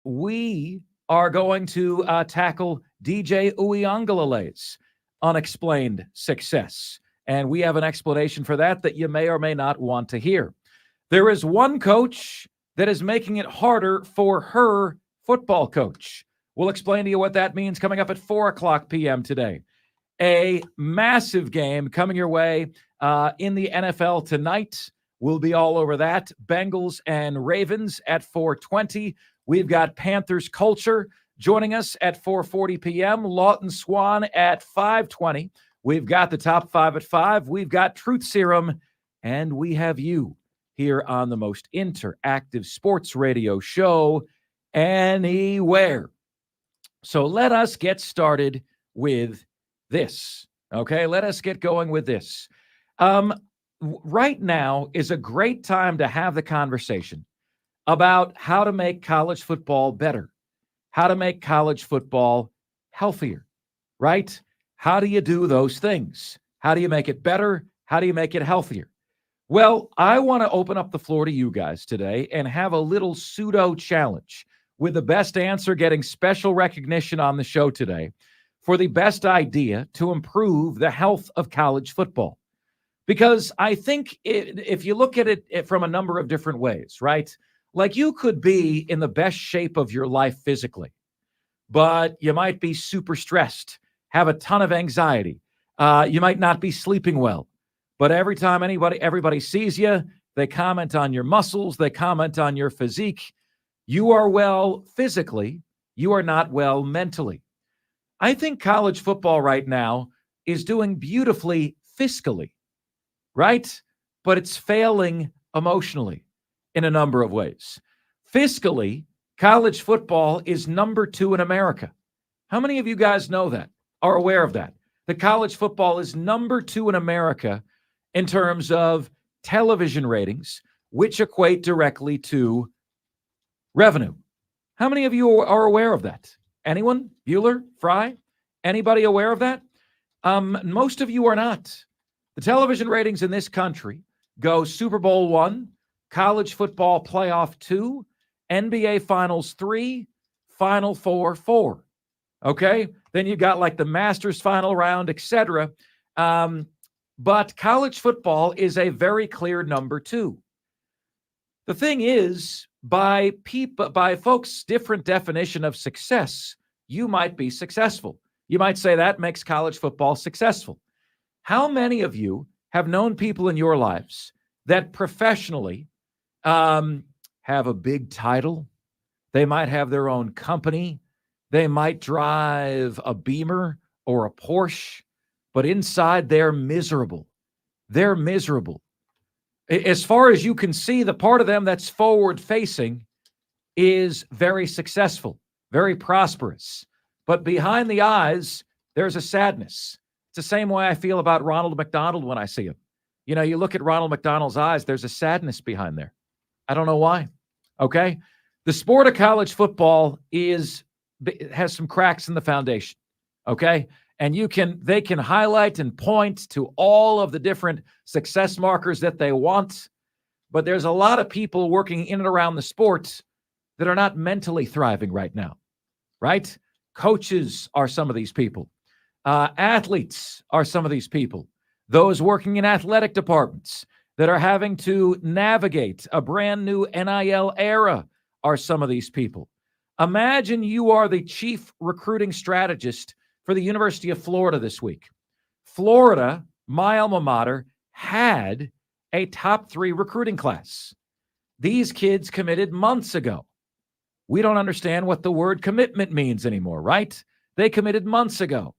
we are going to tackle DJ Uyunglele's unexplained success. And we have an explanation for that you may or may not want to hear. There is one coach that is making it harder for her football coach. We'll explain to you what that means coming up at 4 o'clock p.m. today. A massive game coming your way in the NFL tonight. We'll be all over that. Bengals and Ravens at 4:20. We've got Panthers Culture joining us at 4:40 p.m. Lawton Swan at 5:20. We've got the top five at 5. We've got Truth Serum, and we have you here on the most interactive sports radio show anywhere. So let us get started with this. Okay, let us get going with this. Right now is a great time to have the conversation about how to make college football better, how to make college football healthier, right? How do you do those things? How do you make it better? How do you make it healthier? Well, I want to open up the floor to you guys today and have a little pseudo challenge with the best answer getting special recognition on the show today for the best idea to improve the health of college football. Because I think if you look at it from a number of different ways, right? Like you could be in the best shape of your life physically, but you might be super stressed, have a ton of anxiety. You might not be sleeping well, but every time everybody sees you, they comment on your muscles, they comment on your physique. You are well physically, you are not well mentally. I think college football right now is doing beautifully fiscally, right? But it's failing emotionally in a number of ways. Fiscally, college football is number 2 in America. How many of you guys know that, are aware of that? The college football is number 2 in America in terms of television ratings, which equate directly to revenue. How many of you are aware of that? Anyone? Bueller? Fry? Anybody aware of that? Most of you are not. The television ratings in this country go Super Bowl 1, College Football Playoff 2, NBA Finals 3, Final Four 4. Okay? Then you got like the Masters final round, etc. But college football is a very clear number 2. The thing is, by folks' different definition of success, you might be successful. You might say that makes college football successful. How many of you have known people in your lives that professionally have a big title? They might have their own company. They might drive a Beamer or a Porsche, but inside they're miserable. They're miserable. As far as you can see, the part of them that's forward-facing is very successful, very prosperous. But behind the eyes, there's a sadness. It's the same way I feel about Ronald McDonald when I see him. You know, you look at Ronald McDonald's eyes, there's a sadness behind there. I don't know why. Okay? The sport of college football has some cracks in the foundation. Okay? And they can highlight and point to all of the different success markers that they want. But there's a lot of people working in and around the sport that are not mentally thriving right now. Right? Coaches are some of these people. Athletes are some of these people. Those working in athletic departments that are having to navigate a brand new NIL era are some of these people. Imagine you are the chief recruiting strategist for the University of Florida this week. Florida, my alma mater, had a top 3 recruiting class. These kids committed months ago. We don't understand what the word commitment means anymore, right? They committed months ago.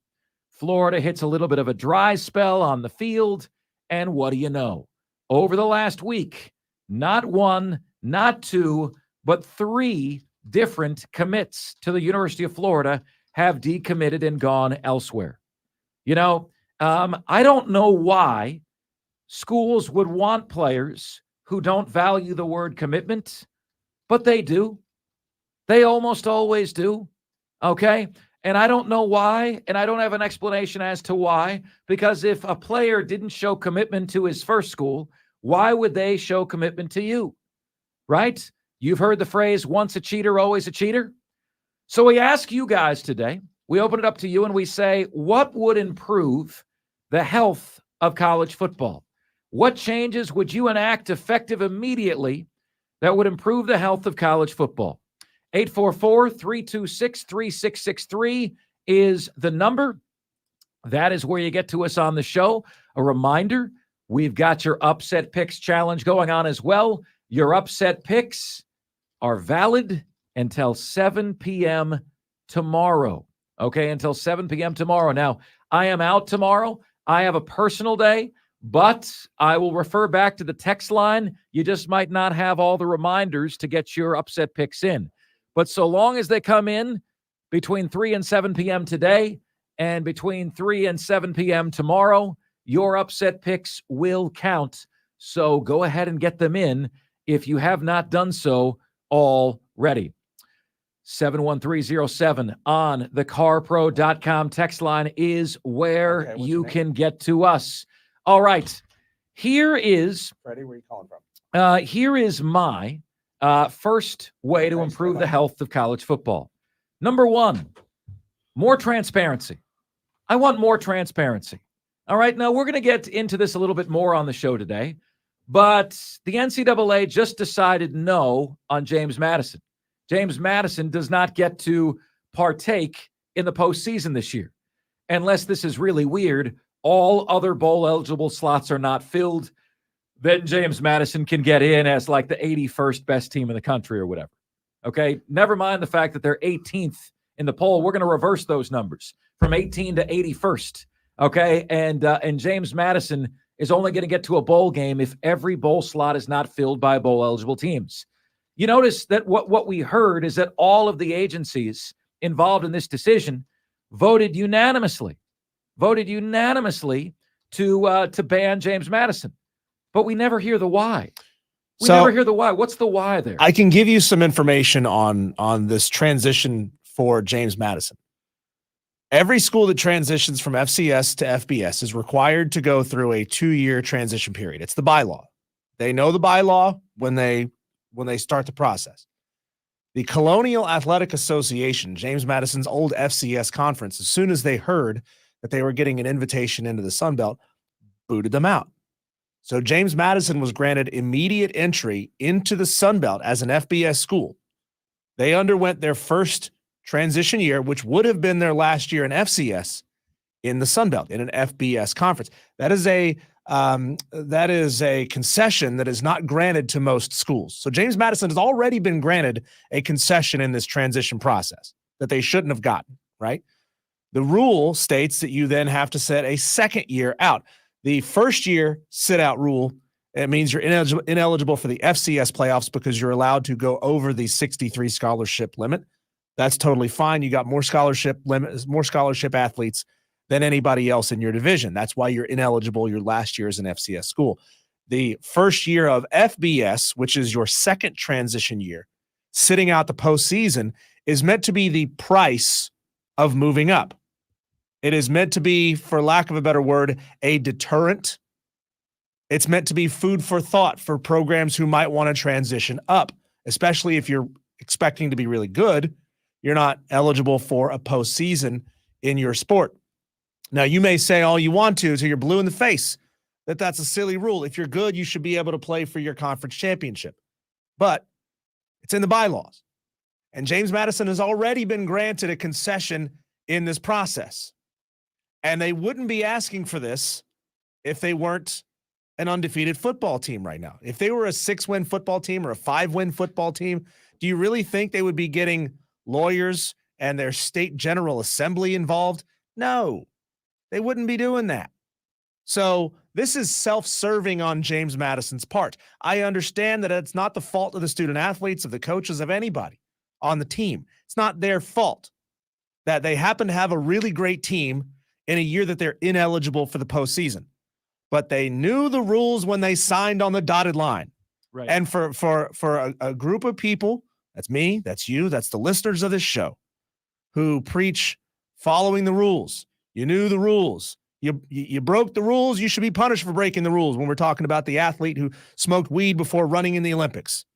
Florida hits a little bit of a dry spell on the field, and what do you know? Over the last week, not 1, not 2, but 3 different commits to the University of Florida have decommitted and gone elsewhere. You know, I don't know why schools would want players who don't value the word commitment, but they do. They almost always do. Okay? And I don't know why, and I don't have an explanation as to why, because if a player didn't show commitment to his first school, why would they show commitment to you? Right? You've heard the phrase, once a cheater, always a cheater. So we ask you guys today, we open it up to you and we say, what would improve the health of college football? What changes would you enact effective immediately that would improve the health of college football? 844-326-3663 is the number. That is where you get to us on the show. A reminder, we've got your Upset Picks Challenge going on as well. Your upset picks are valid until 7 p.m. tomorrow. Okay, until 7 p.m. tomorrow. Now, I am out tomorrow. I have a personal day, but I will refer back to the text line. You just might not have all the reminders to get your upset picks in. But so long as they come in between 3 and 7 p.m. today and between 3 and 7 p.m. tomorrow, your upset picks will count. So go ahead and get them in if you have not done so already. 71307 on the carpro.com text line is where you can get to us. All right. Here is Freddie, where are you calling from? Here is my first way to improve the health of college football. Number one, more transparency. I want more transparency. All right. Now we're going to get into this a little bit more on the show today, but the NCAA just decided no on James Madison. James Madison does not get to partake in the postseason this year. Unless this is really weird, all other bowl-eligible slots are not filled, then James Madison can get in as like the 81st best team in the country or whatever. Okay? Never mind the fact that they're 18th in the poll. We're going to reverse those numbers from 18 to 81st. Okay? And James Madison is only going to get to a bowl game if every bowl slot is not filled by bowl-eligible teams. You notice that what we heard is that all of the agencies involved in this decision voted unanimously to ban James Madison. But we never hear the why. We never hear the why. What's the why there? I can give you some information on this transition for James Madison. Every school that transitions from FCS to FBS is required to go through a 2-year transition period. It's the bylaw. They know the bylaw when they start the process. The Colonial Athletic Association, James Madison's old FCS conference, as soon as they heard that they were getting an invitation into the Sun Belt, booted them out. So James Madison was granted immediate entry into the Sun Belt as an FBS school. They underwent their first transition year, which would have been their last year in FCS, in the Sun Belt, in an FBS conference. That is a concession that is not granted to most schools. So James Madison has already been granted a concession in this transition process that they shouldn't have gotten, right? The rule states that you then have to set a second year out. The first year sit-out rule, it means you're ineligible for the FCS playoffs because you're allowed to go over the 63 scholarship limit. That's totally fine. You got more scholarship athletes than anybody else in your division. That's why you're ineligible your last year as an FCS school. The first year of FBS, which is your second transition year, sitting out the postseason, is meant to be the price of moving up. It is meant to be, for lack of a better word, a deterrent. It's meant to be food for thought for programs who might want to transition up, especially if you're expecting to be really good. You're not eligible for a postseason in your sport. Now, you may say all you want to till you're blue in the face that that's a silly rule. If you're good, you should be able to play for your conference championship. But it's in the bylaws. And James Madison has already been granted a concession in this process. And they wouldn't be asking for this if they weren't an undefeated football team right now. If they were a 6-win football team or a 5-win football team, do you really think they would be getting lawyers and their state general assembly involved? No, they wouldn't be doing that. So this is self-serving on James Madison's part. I understand that it's not the fault of the student athletes, of the coaches, of anybody on the team. It's not their fault that they happen to have a really great team in a year that they're ineligible for the postseason. But they knew the rules when they signed on the dotted line. Right. And for a group of people, that's me, that's you, that's the listeners of this show, who preach following the rules. You knew the rules. You broke the rules. You should be punished for breaking the rules when we're talking about the athlete who smoked weed before running in the Olympics.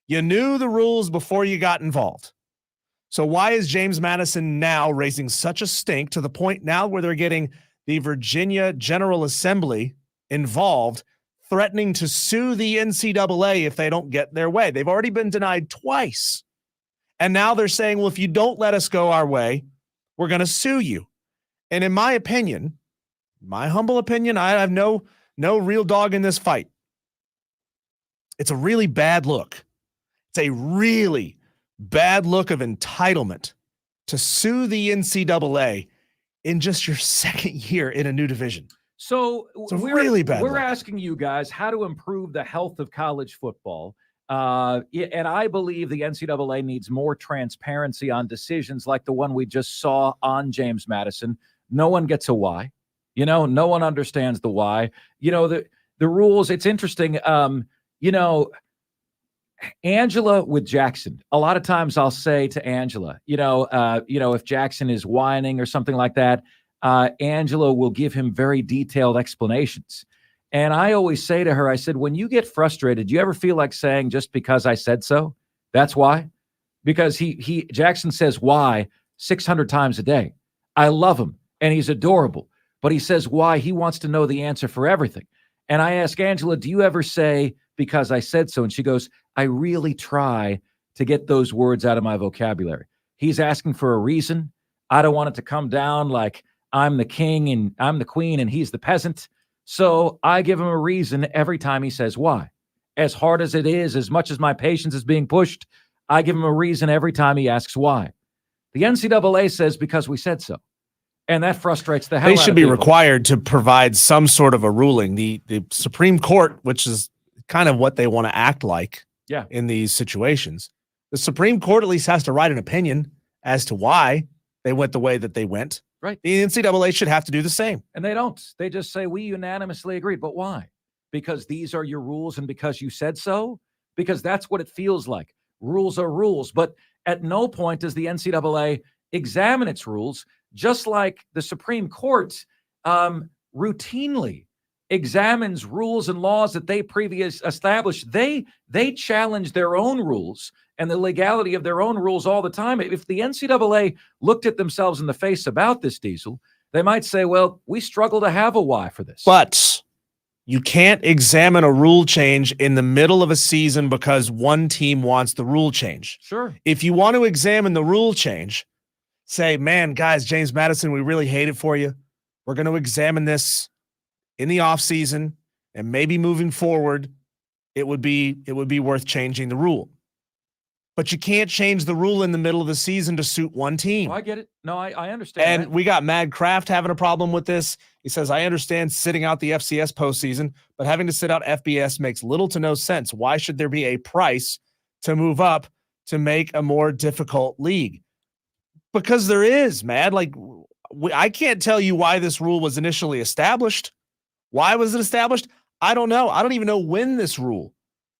You knew the rules before you got involved. So why is James Madison now raising such a stink to the point now where they're getting the Virginia General Assembly involved, threatening to sue the NCAA if they don't get their way? They've already been denied twice. And now they're saying, well, if you don't let us go our way, we're going to sue you. And in my opinion, my humble opinion, I have no real dog in this fight. It's a really bad look. It's a really bad look of entitlement to sue the NCAA in just your second year in a new division. So we're asking you guys how to improve the health of college football. And I believe the NCAA needs more transparency on decisions like the one we just saw on James Madison. No one gets a why. No one understands the why. The rules, it's interesting. Angela with Jackson, a lot of times I'll say to Angela, if Jackson is whining or something like that, Angela will give him very detailed explanations. And I always say to her, I said, when you get frustrated, do you ever feel like saying, just because I said so? That's why. Because Jackson says why 600 times a day. I love him and he's adorable, but he says why. He wants to know the answer for everything. And I ask Angela, do you ever say, because I said so? And she goes, I really try to get those words out of my vocabulary. He's asking for a reason. I don't want it to come down like I'm the king and I'm the queen and he's the peasant. So I give him a reason every time he says why. As hard as it is, as much as my patience is being pushed, I give him a reason every time he asks why. The NCAA says because we said so. And that frustrates the hell out of people. They should be required to provide some sort of a ruling. The Supreme Court, which is kind of what they want to act like in these situations, the Supreme Court at least has to write an opinion as to why they went the way that they went. Right. The NCAA should have to do the same. And they don't. They just say, we unanimously agreed. But why? Because these are your rules and because you said so? Because that's what it feels like. Rules are rules. But at no point does the NCAA examine its rules, just like the Supreme Court routinely examines rules and laws that they previously established. They challenge their own rules and the legality of their own rules all the time. If the NCAA looked at themselves in the face about this, Diesel, they might say, well, we struggle to have a why for this. But you can't examine a rule change in the middle of a season because one team wants the rule change. Sure. If you want to examine the rule change, say, man, guys, James Madison, we really hate it for you. We're going to examine this in the offseason, and maybe moving forward, it would be worth changing the rule. But you can't change the rule in the middle of the season to suit one team. Oh, I get it. No, I understand. And that. We got Mad Kraft having a problem with this. He says, I understand sitting out the FCS postseason, but having to sit out FBS makes little to no sense. Why should there be a price to move up to make a more difficult league? Because there is, Mad. Like, I can't tell you why this rule was initially established. Why was it established? I don't know. I don't even know when this rule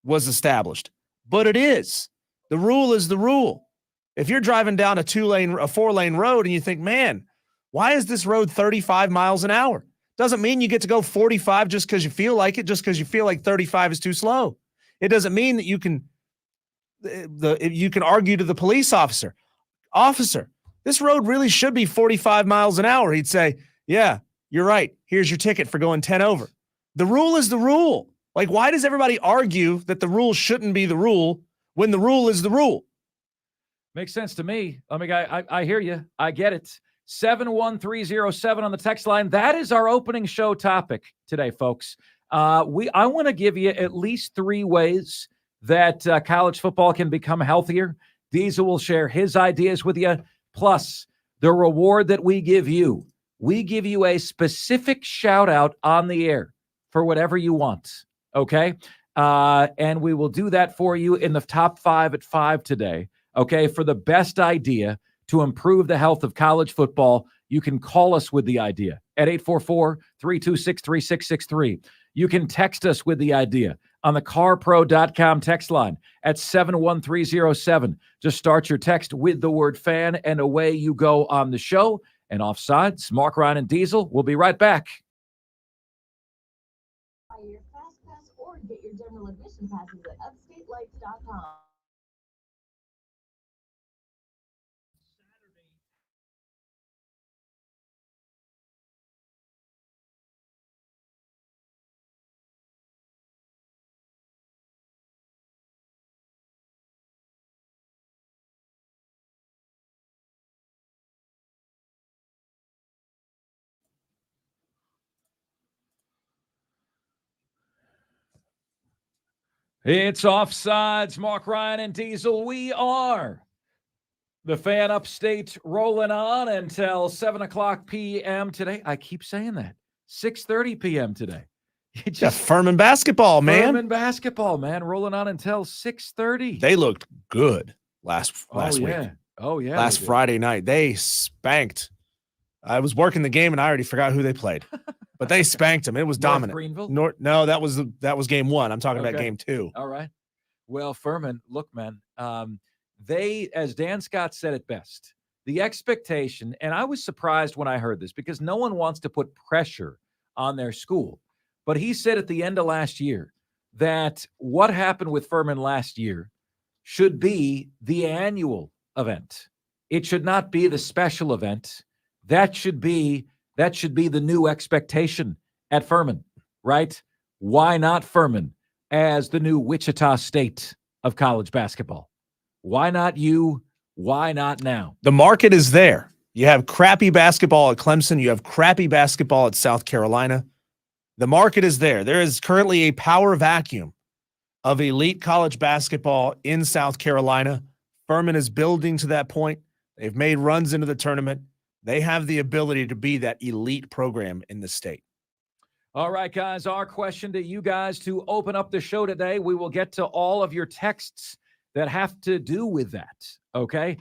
was established, but it is. The rule is the rule. If you're driving down a 4-lane road and you think, man, why is this road 35 miles an hour? Doesn't mean you get to go 45 just because you feel like it, just because you feel like 35 is too slow. It doesn't mean that you can argue to the police officer, this road really should be 45 miles an hour. He'd say, yeah, you're right. Here's your ticket for going 10 over. The rule is the rule. Like, why does everybody argue that the rule shouldn't be the rule when the rule is the rule? Makes sense to me. I hear you. I get it. 71307 on the text line. That is our opening show topic today, folks. I want to give you at least 3 ways that college football can become healthier. Diesel will share his ideas with you. Plus, the reward that we give you a specific shout out on the air for whatever you want. Okay. And we will do that for you in the top 5 at 5 today. Okay. For the best idea to improve the health of college football, you can call us with the idea at 844-326-3663. You can text us with the idea on the carpro.com text line at 71307. Just start your text with the word fan and away you go on the show. And Offsides, Marc Ryan and Diesel. We'll be right back. Buy your fast pass or get your general admission passes at OFFSIDES.com. It's Offsides, Marc Ryan and Diesel. We are the Fan Upstate rolling on until 7 o'clock p.m. today. I keep saying that. 6:30 p.m. today. Yeah, Furman basketball, man. Furman basketball, man, rolling on until 6:30. They looked good last week. Oh, yeah. Last Friday night, they spanked. I was working the game, and I already forgot who they played. But they spanked them. It was dominant. Greenville? No, that was game one. I'm talking about game two. All right. Well, Furman, look, man, they, as Dan Scott said it best, the expectation, and I was surprised when I heard this because no one wants to put pressure on their school. But he said at the end of last year that what happened with Furman last year should be the annual event. It should not be the special event. That should be the new expectation at Furman, right? Why not Furman as the new Wichita State of college basketball? Why not you? Why not now? The market is there. You have crappy basketball at Clemson. You have crappy basketball at South Carolina. The market is there. There is currently a power vacuum of elite college basketball in South Carolina. Furman is building to that point. They've made runs into the tournament. They have the ability to be that elite program in the state. All right, guys, our question to you guys to open up the show today. We will get to all of your texts that have to do with that, okay?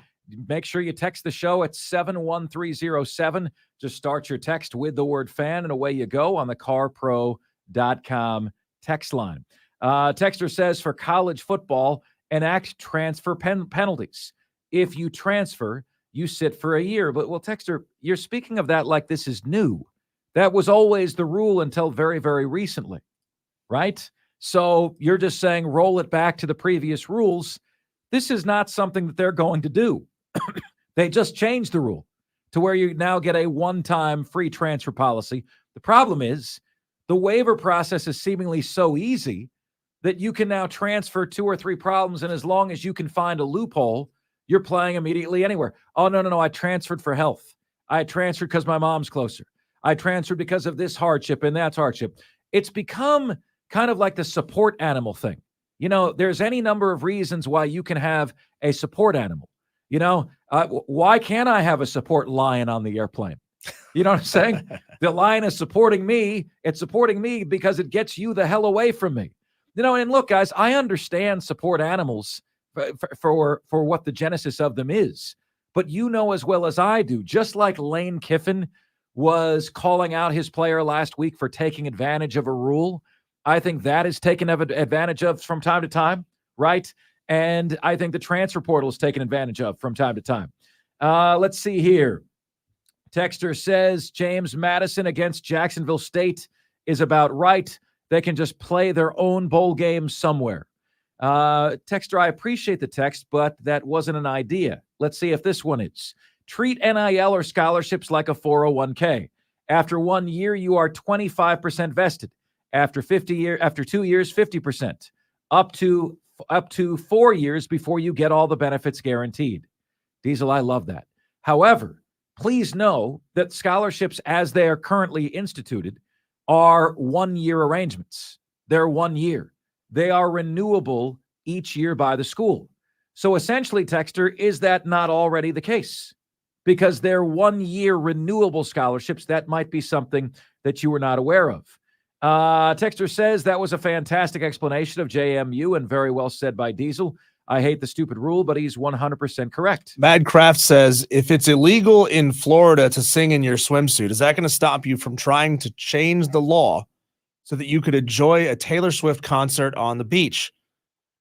Make sure you text the show at 71307. Just start your text with the word fan, and away you go on the carpro.com text line. Texter says, for college football, enact transfer penalties. If you transfer, you sit for a year. But, well, Texter, you're speaking of that like this is new. That was always the rule until very, very recently, right? So you're just saying roll it back to the previous rules. This is not something that they're going to do. They just changed the rule to where you now get a one-time free transfer policy. The problem is the waiver process is seemingly so easy that you can now transfer 2 or 3 problems, and as long as you can find a loophole, you're playing immediately anywhere. Oh, no, I transferred for health. I transferred because my mom's closer. I transferred because of this hardship and that's hardship. It's become kind of like the support animal thing. You know, there's any number of reasons why you can have a support animal. You know, why can't I have a support lion on the airplane? You know what I'm saying? The lion is supporting me. It's supporting me because it gets you the hell away from me. You know, and look, guys, I understand support animals for what the genesis of them is. But you know as well as I do, just like Lane Kiffin was calling out his player last week for taking advantage of a rule, I think that is taken advantage of from time to time, right? And I think the transfer portal is taken advantage of from time to time. Let's see here. Texter says James Madison against Jacksonville State is about right. They can just play their own bowl game somewhere. Texter, I appreciate the text, but that wasn't an idea. Let's see if this one is. Treat NIL or scholarships like a 401k. After 1 year, you are 25% vested. After 2 years, 50%. Up to 4 years before you get all the benefits guaranteed. Diesel, I love that. However, please know that scholarships as they are currently instituted are 1 year arrangements. They're 1 year. They are renewable each year by the school. So essentially, Texter, is that not already the case? Because they're 1 year renewable scholarships. That might be something that you were not aware of. Texter says that was a fantastic explanation of JMU and very well said by Diesel. I hate the stupid rule, but he's 100% correct. Madcraft says, if it's illegal in Florida to sing in your swimsuit, is that going to stop you from trying to change the law so that you could enjoy a Taylor Swift concert on the beach?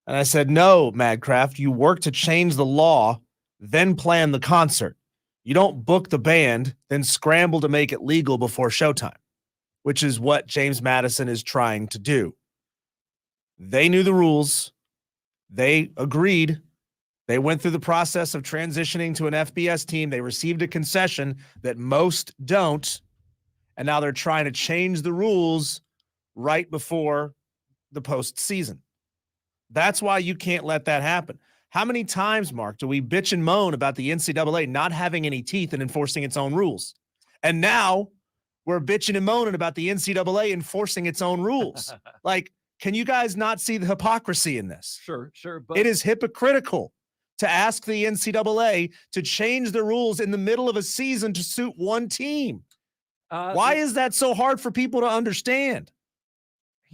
And I said, no, Madcraft, you work to change the law, then plan the concert. You don't book the band, then scramble to make it legal before showtime, which is what James Madison is trying to do. They knew the rules. They agreed. They went through the process of transitioning to an FBS team. They received a concession that most don't. And now they're trying to change the rules right before the postseason. That's why you can't let that happen. How many times, Mark, do we bitch and moan about the NCAA not having any teeth and enforcing its own rules? And now we're bitching and moaning about the NCAA enforcing its own rules. Like, Can you guys not see the hypocrisy in this? Sure. But It is hypocritical to ask the NCAA to change the rules in the middle of a season to suit one team. Why is that so hard for people to understand?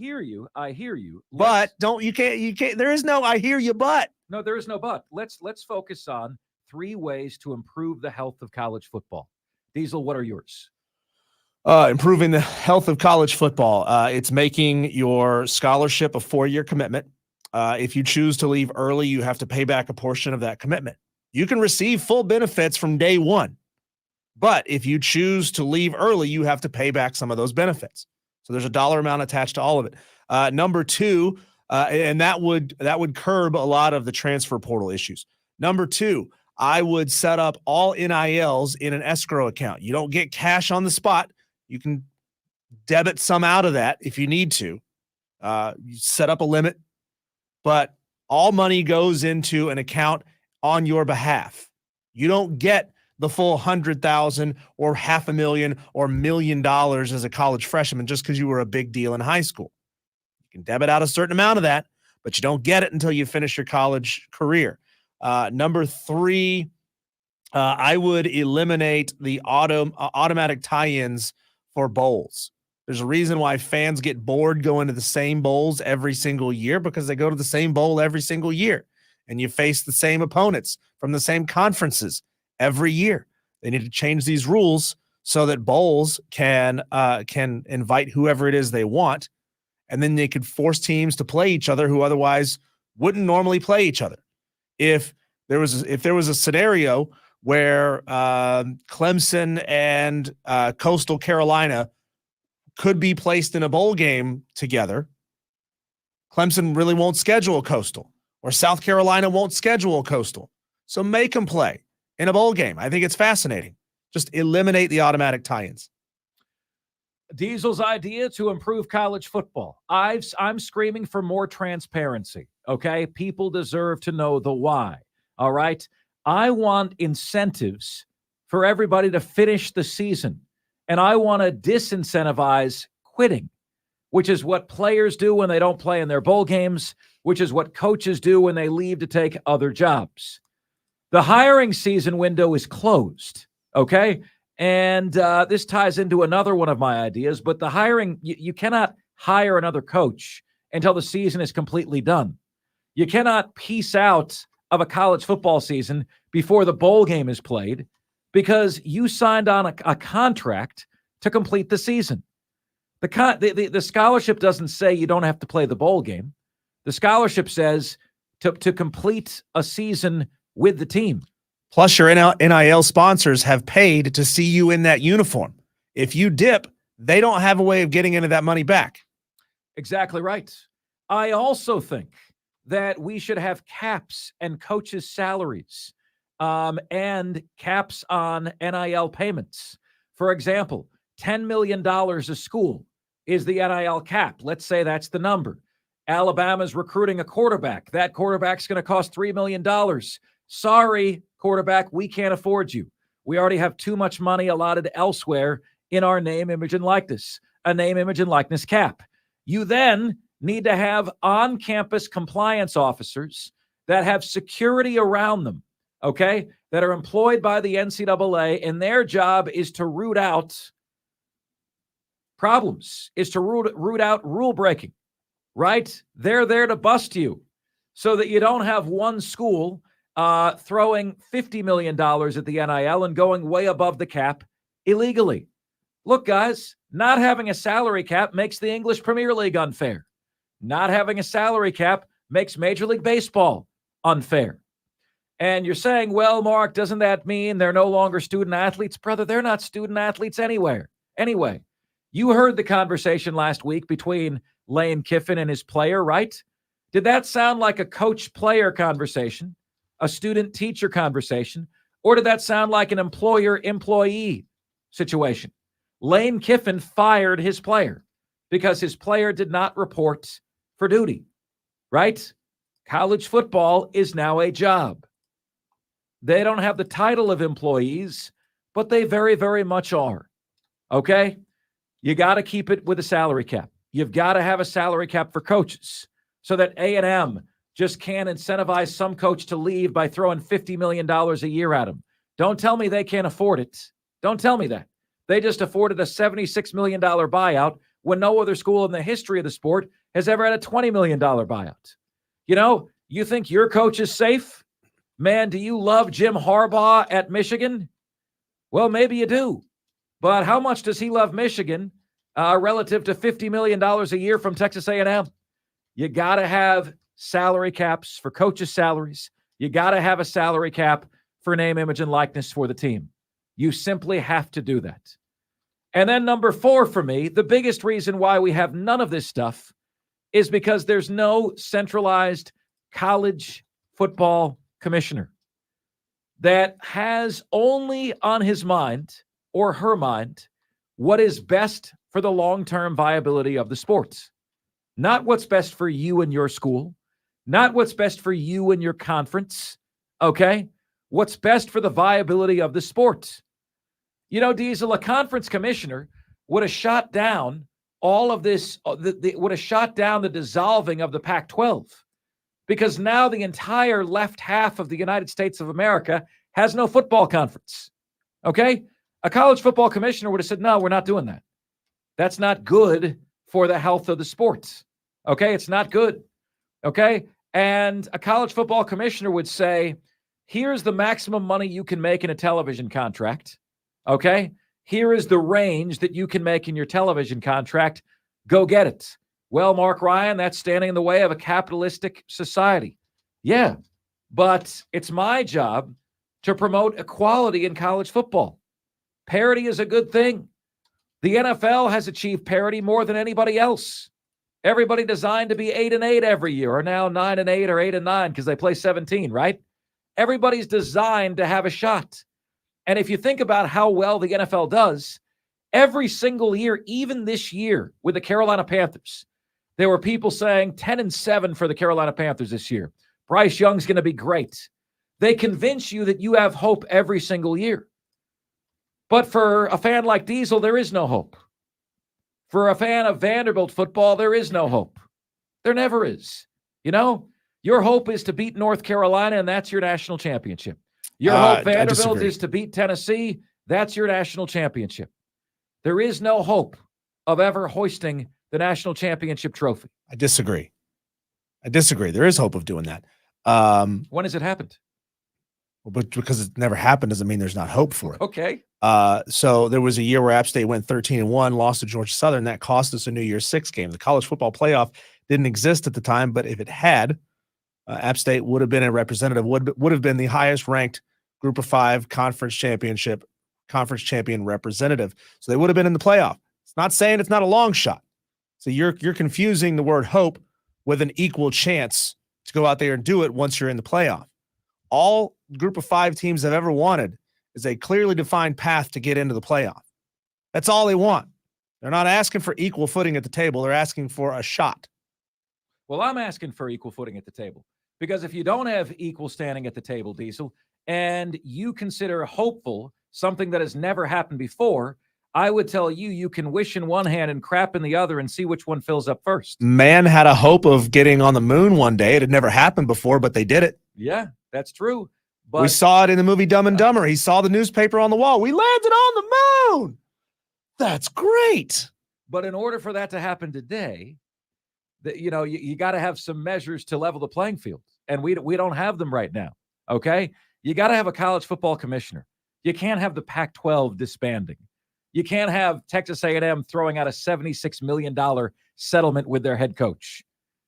I hear you. But you can't, there is no, I hear you, but. No, there is no but. Let's focus on 3 ways to improve the health of college football. Diesel, what are yours? Improving the health of college football. It's making your scholarship a 4-year commitment. If you choose to leave early, you have to pay back a portion of that commitment. You can receive full benefits from day one, but if you choose to leave early, you have to pay back some of those benefits. So there's a dollar amount attached to all of it. Number 2, and that would curb a lot of the transfer portal issues. Number 2, I would set up all NILs in an escrow account. You don't get cash on the spot. You can debit some out of that if you need to. You set up a limit, but all money goes into an account on your behalf. You don't get the full $100,000 or $500,000 or $1 million as a college freshman just because you were a big deal in high school. You can debit out a certain amount of that, but you don't get it until you finish your college career. Number 3, I would eliminate the automatic tie-ins for bowls. There's a reason why fans get bored going to the same bowls every single year, because they go to the same bowl every single year, and you face the same opponents from the same conferences every year. They need to change these rules so that bowls can invite whoever it is they want, and then they could force teams to play each other who otherwise wouldn't normally play each other. If there was a scenario where Clemson and Coastal Carolina could be placed in a bowl game together, Clemson really won't schedule a Coastal, or South Carolina won't schedule a Coastal. So make them play in a bowl game. I think it's fascinating. Just eliminate the automatic tie-ins. Diesel's idea to improve college football. I'm screaming for more transparency, okay? People deserve to know the why, all right? I want incentives for everybody to finish the season, and I want to disincentivize quitting, which is what players do when they don't play in their bowl games, which is what coaches do when they leave to take other jobs. The hiring season window is closed, okay? And this ties into another one of my ideas, but the hiring, you cannot hire another coach until the season is completely done. You cannot piece out of a college football season before the bowl game is played because you signed on a contract to complete the season. The scholarship doesn't say you don't have to play the bowl game. The scholarship says to complete a season with the team. Plus, your NIL sponsors have paid to see you in that uniform. If you dip, they don't have a way of getting into that money back. Exactly right. I also think that we should have caps and coaches' salaries and caps on NIL payments. For example, $10 million a school is the NIL cap. Let's say that's the number. Alabama's recruiting a quarterback. That quarterback's going to cost $3 million. Sorry, quarterback, we can't afford you. We already have too much money allotted elsewhere in our name, image, and likeness, a name, image, and likeness cap. You then need to have on-campus compliance officers that have security around them, okay, that are employed by the NCAA, and their job is to root out problems, is to root out rule breaking, right? They're there to bust you so that you don't have one school throwing $50 million at the NIL and going way above the cap illegally. Look, guys, not having a salary cap makes the English Premier League unfair. Not having a salary cap makes Major League Baseball unfair. And you're saying, well, Mark, doesn't that mean they're no longer student athletes? Brother, they're not student athletes anywhere. Anyway, you heard the conversation last week between Lane Kiffin and his player, right? Did that sound like a coach-player conversation, a student-teacher conversation, or did that sound like an employer-employee situation? Lane Kiffin fired his player because his player did not report for duty, right? College football is now a job. They don't have the title of employees, but they very, very much are, okay? You got to keep it with a salary cap. You've got to have a salary cap for coaches so that A&M just can't incentivize some coach to leave by throwing $50 million a year at him. Don't tell me they can't afford it. Don't tell me that. They just afforded a $76 million buyout when no other school in the history of the sport has ever had a $20 million buyout. You know, you think your coach is safe? Man, do you love Jim Harbaugh at Michigan? Well, maybe you do. But how much does he love Michigan relative to $50 million a year from Texas A&M? You got to have salary caps for coaches' salaries. You got to have a salary cap for name, image, and likeness for the team. You simply have to do that. And then number 4 for me, the biggest reason why we have none of this stuff is because there's no centralized college football commissioner that has only on his mind or her mind what is best for the long-term viability of the sport. Not what's best for you and your school, not what's best for you and your conference, okay? What's best for the viability of the sport. You know, Diesel, a conference commissioner would have shot down all of this, would have shot down the dissolving of the Pac-12, because now the entire left half of the United States of America has no football conference, okay? A college football commissioner would have said, no, we're not doing that. That's not good for the health of the sport, okay? It's not good, okay? And a college football commissioner would say, here's the maximum money you can make in a television contract, okay? Here is the range that you can make in your television contract. Go get it. Well, Marc Ryan, that's standing in the way of a capitalistic society. Yeah, but it's my job to promote equality in college football. Parity is a good thing. The NFL has achieved parity more than anybody else. Everybody designed to be 8-8 every year are now 9-8 or 8-9 because they play 17, right? Everybody's designed to have a shot. And if you think about how well the NFL does, every single year, even this year with the Carolina Panthers, there were people saying 10-7 for the Carolina Panthers this year. Bryce Young's going to be great. They convince you that you have hope every single year. But for a fan like Diesel, there is no hope. For a fan of Vanderbilt football, there is no hope. There never is. You know, your hope is to beat North Carolina, and that's your national championship. Your hope, Vanderbilt, is to beat Tennessee. That's your national championship. There is no hope of ever hoisting the national championship trophy. I disagree. There is hope of doing that. When has it happened? Well, but because it never happened doesn't mean there's not hope for it. Okay. So there was a year where App State went 13-1, lost to Georgia Southern. That cost us a New Year's Six game. The college football playoff didn't exist at the time, but if it had, App State would have been a representative, would have been the highest ranked Group of 5 conference champion representative. So they would have been in the playoff. It's not saying it's not a long shot. So you're confusing the word hope with an equal chance to go out there and do it once you're in the playoff. All Group of 5 teams have ever wanted is a clearly defined path to get into the playoff. That's all they want. They're not asking for equal footing at the table. They're asking for a shot. Well, I'm asking for equal footing at the table, because if you don't have equal standing at the table, Diesel, and you consider hopeful something that has never happened before, I would tell you, you can wish in one hand and crap in the other and see which one fills up first. Man had a hope of getting on the moon one day. It had never happened before, but they did it. Yeah, that's true. But we saw it in the movie Dumb and Dumber. He saw the newspaper on the wall. We landed on the moon. That's great. But in order for that to happen today, you got to have some measures to level the playing field. And we don't have them right now, okay? You got to have a college football commissioner. You can't have the Pac-12 disbanding. You can't have Texas A&M throwing out a $76 million settlement with their head coach,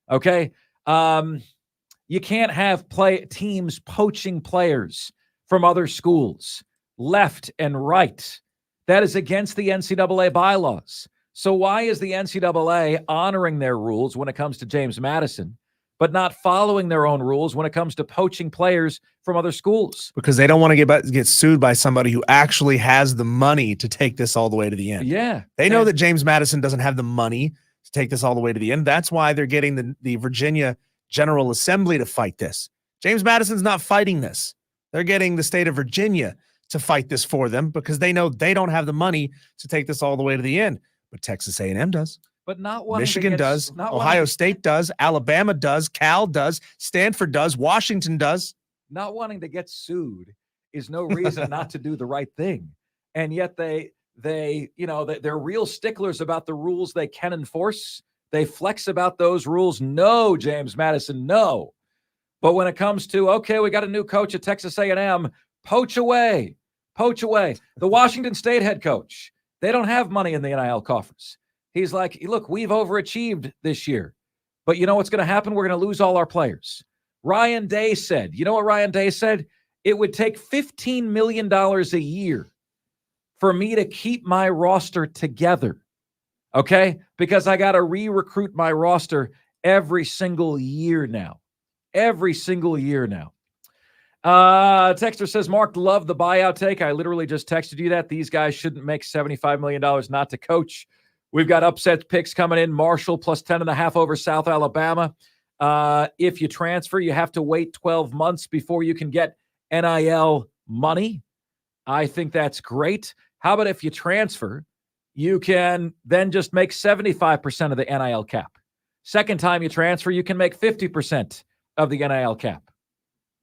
okay? You can't have teams poaching players from other schools, left and right. That is against the NCAA bylaws. So why is the NCAA honoring their rules when it comes to James Madison, but not following their own rules when it comes to poaching players from other schools? Because they don't want to get sued by somebody who actually has the money to take this all the way to the end. Yeah. They know that James Madison doesn't have the money to take this all the way to the end. That's why they're getting the Virginia General Assembly to fight this. James Madison's not fighting this. They're getting the state of Virginia to fight this for them because they know they don't have the money to take this all the way to the end. But Texas A&M does. but not wanting Michigan to get, does. not Ohio wanting, State does. Alabama does. Cal does. Stanford does. Washington does. not wanting to get sued is no reason not to do the right thing. And yet they're real sticklers about the rules they can enforce. They flex about those rules. No, James Madison, no. But when it comes to, okay, we got a new coach at Texas A&M, poach away. The Washington State head coach, they don't have money in the NIL coffers. He's like, look, we've overachieved this year. But you know what's going to happen? We're going to lose all our players. Ryan Day said, you know what Ryan Day said? It would take $15 million a year for me to keep my roster together, okay? Because I got to re-recruit my roster every single year now. Texter says, Mark, love the buyout take. I literally just texted you that. These guys shouldn't make $75 million not to coach. We've got upset picks coming in. Marshall plus 10.5 over South Alabama. If you transfer, you have to wait 12 months before you can get NIL money. I think that's great. How about if you transfer, you can then just make 75% of the NIL cap. Second time you transfer, you can make 50% of the NIL cap.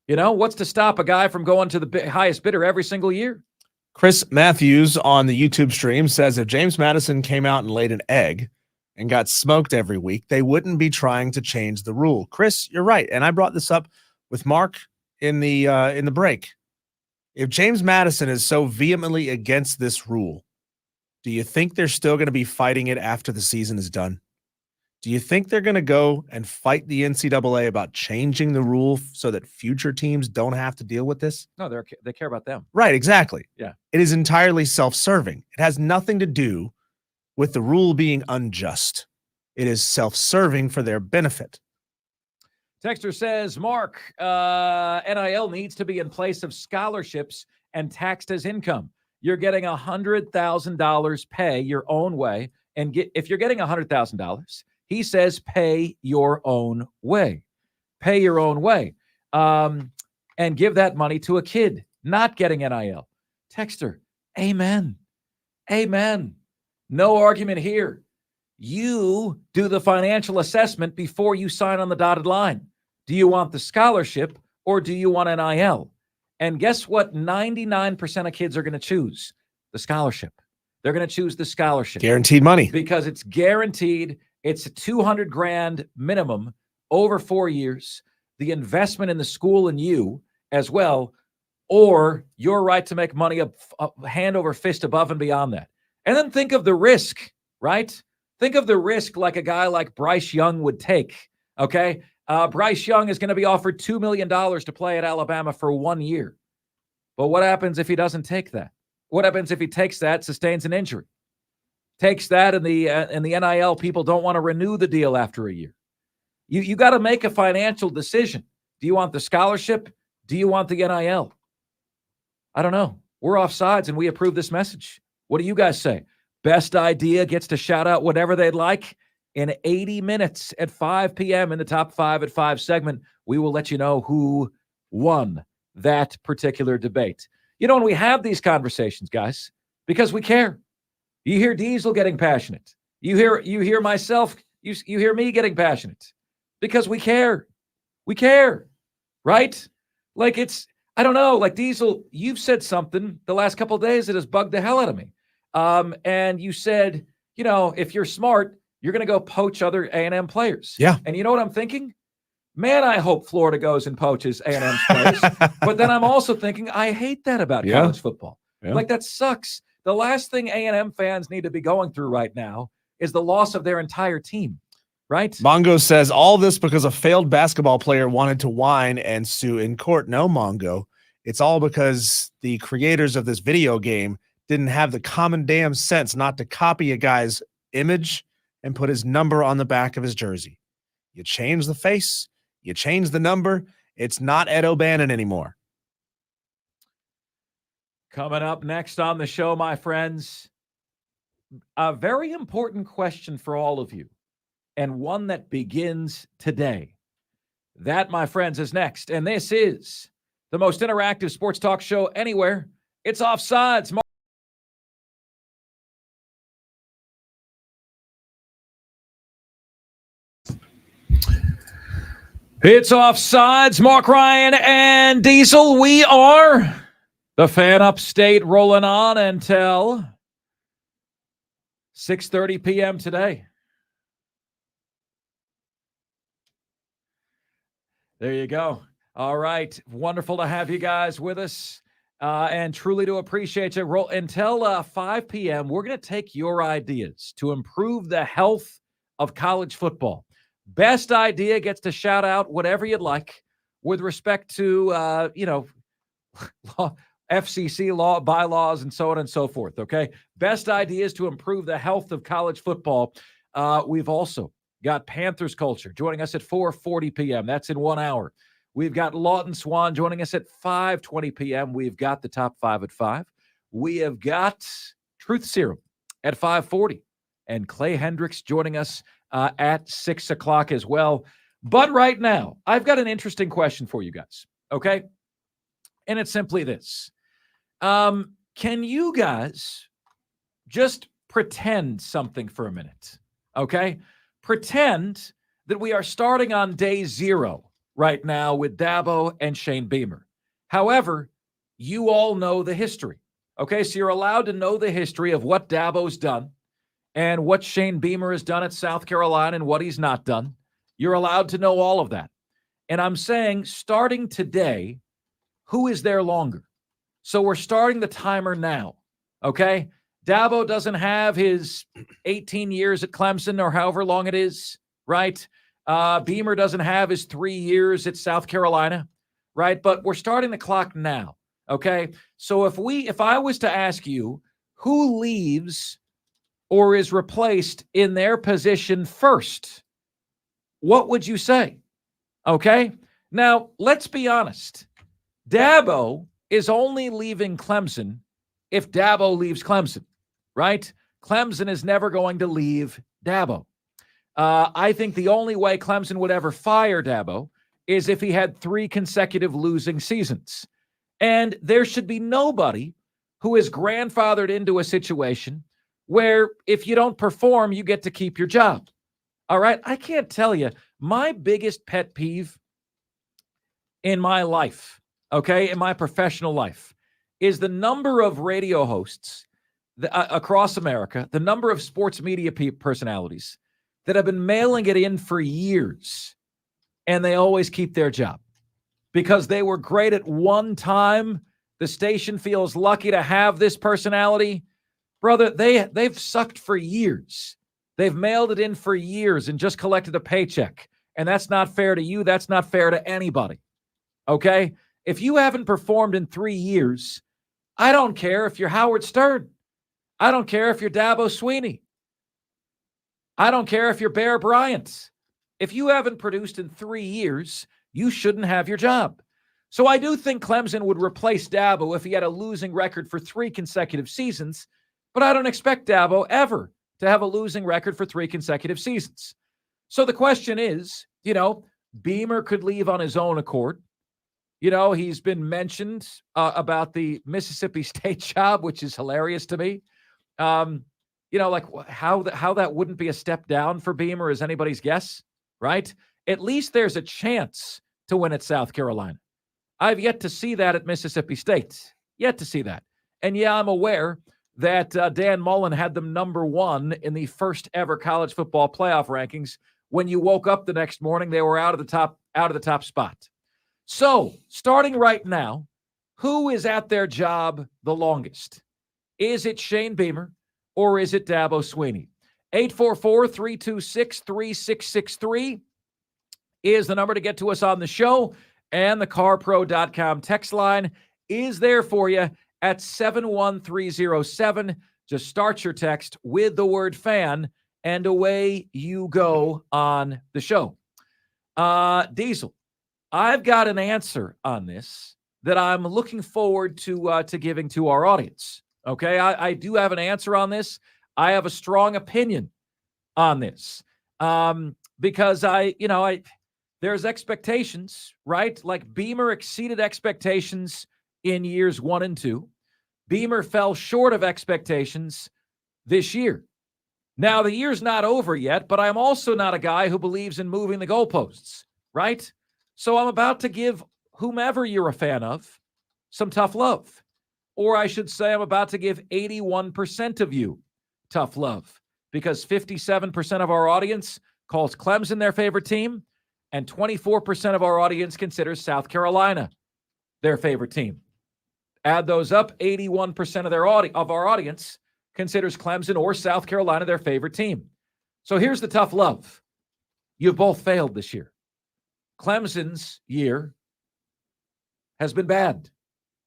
You know, what's to stop a guy from going to the highest bidder every single year? Chris Matthews on the YouTube stream says if James Madison came out and laid an egg and got smoked every week, they wouldn't be trying to change the rule. Chris, you're right. And I brought this up with Mark in the break. If James Madison is so vehemently against this rule, do you think they're still going to be fighting it after the season is done? Do you think they're going to go and fight the NCAA about changing the rule so that future teams don't have to deal with this? No, they care about them. Right, exactly. Yeah. It is entirely self-serving. It has nothing to do with the rule being unjust. It is self-serving for their benefit. Texter says, Mark, NIL needs to be in place of scholarships and taxed as income. You're getting $100,000 pay your own way. And if you're getting $100,000, he says pay your own way. Pay your own way. And give that money to a kid not getting NIL. Texter, amen. Amen. No argument here. You do the financial assessment before you sign on the dotted line. Do you want the scholarship or do you want NIL? And guess what 99% of kids are going to choose? The scholarship. They're going to choose the scholarship. Guaranteed money. Because it's guaranteed. It's a $200,000 minimum over 4 years. The investment in the school and you as well, or your right to make money a hand over fist above and beyond that. And then think of the risk, right? Think of the risk like a guy like Bryce Young would take, okay? Bryce Young is going to be offered $2 million to play at Alabama for 1 year. But what happens if he doesn't take that? What happens if he takes that, sustains an injury? Takes that, and the NIL people don't want to renew the deal after a year. You got to make a financial decision. Do you want the scholarship? Do you want the NIL? I don't know. We're offsides, and we approve this message. What do you guys say? Best idea gets to shout out whatever they'd like. In 80 minutes at 5 p.m. in the Top 5 at 5 segment, we will let you know who won that particular debate. You know, when we have these conversations, guys, because we care. You hear Diesel getting passionate. You hear myself, you hear me getting passionate because we care. We care, right? Like I don't know, like Diesel, you've said something the last couple of days that has bugged the hell out of me. And you said, you know, if you're smart, you're going to go poach other A&M players. Yeah. And you know what I'm thinking? Man, I hope Florida goes and poaches A&M's players. But then I'm also thinking, I hate that about college football. Yeah. Like, that sucks. The last thing A&M fans need to be going through right now is the loss of their entire team, right? Mongo says, all this because a failed basketball player wanted to whine and sue in court. No, Mongo. It's all because the creators of this video game didn't have the common damn sense not to copy a guy's image and put his number on the back of his jersey. You change the face, you change the number. It's not Ed O'Bannon anymore. Coming up next on the show, my friends, a very important question for all of you, and one that begins today. That, my friends, is next. And this is the most interactive sports talk show anywhere. It's Offsides. It's Offsides, Marc Ryan and Diesel. We are the Fan Upstate rolling on until 6:30 p.m. today. There you go. All right. Wonderful to have you guys with us and truly to appreciate you. Until 5 p.m., we're going to take your ideas to improve the health of college football. Best idea gets to shout out whatever you'd like with respect to, FCC law, bylaws, and so on and so forth, okay? Best ideas to improve the health of college football. We've also got Panthers Culture joining us at 4:40 p.m. That's in 1 hour. We've got Lawton Swan joining us at 5:20 p.m. We've got the top five at 5. We have got Truth Serum at 5:40. And Clay Hendricks joining us at 6 o'clock as well. But right now, I've got an interesting question for you guys, okay? And it's simply this. Can you guys just pretend something for a minute, okay? Pretend that we are starting on day 0 right now with Dabo and Shane Beamer. However, you all know the history, okay? So you're allowed to know the history of what Dabo's done and what Shane Beamer has done at South Carolina and what he's not done. You're allowed to know all of that. And I'm saying, starting today, who is there longer? So we're starting the timer now, okay? Dabo doesn't have his 18 years at Clemson or however long it is, right? Beamer doesn't have his 3 years at South Carolina, right? But we're starting the clock now, okay? So if I was to ask you who leaves or is replaced in their position first, what would you say? Okay? Now, let's be honest. Dabo is only leaving Clemson if Dabo leaves Clemson, right? Clemson is never going to leave Dabo. I think the only way Clemson would ever fire Dabo is if he had 3 consecutive losing seasons. And there should be nobody who is grandfathered into a situation where if you don't perform, you get to keep your job. All right? I can't tell you. My biggest pet peeve in my life, okay, in my professional life, is the number of radio hosts across America, the number of sports media personalities that have been mailing it in for years, and they always keep their job because they were great at one time. The station feels lucky to have this personality. Brother, they've sucked for years. They've mailed it in for years and just collected a paycheck. And that's not fair to you. That's not fair to anybody. Okay? If you haven't performed in 3 years, I don't care if you're Howard Stern. I don't care if you're Dabo Sweeney. I don't care if you're Bear Bryant. If you haven't produced in 3 years, you shouldn't have your job. So I do think Clemson would replace Dabo if he had a losing record for 3 consecutive seasons, but I don't expect Dabo ever to have a losing record for 3 consecutive seasons. So the question is, Beamer could leave on his own accord. He's been mentioned about the Mississippi State job, which is hilarious to me. Like how that wouldn't be a step down for Beamer is anybody's guess, right? At least there's a chance to win at South Carolina. I've yet to see that at Mississippi State. Yet to see that. And yeah, I'm aware that Dan Mullen had them number 1 in the first ever college football playoff rankings. When you woke up the next morning, they were out of the top spot. So, starting right now, who is at their job the longest? Is it Shane Beamer or is it Dabo Sweeney? 844-326-3663 is the number to get to us on the show, and the carpro.com text line is there for you at 71307. Just start your text with the word fan, and away you go on the show. Diesel, I've got an answer on this that I'm looking forward to giving to our audience. Okay, I do have an answer on this. I have a strong opinion on this because there's expectations, right? Like Beamer exceeded expectations in years 1 and 2. Beamer fell short of expectations this year. Now, the year's not over yet, but I'm also not a guy who believes in moving the goalposts, right? So I'm about to give whomever you're a fan of some tough love. Or I should say I'm about to give 81% of you tough love, because 57% of our audience calls Clemson their favorite team, and 24% of our audience considers South Carolina their favorite team. Add those up, 81% of our audience considers Clemson or South Carolina their favorite team. So here's the tough love. You've both failed this year. Clemson's year has been bad.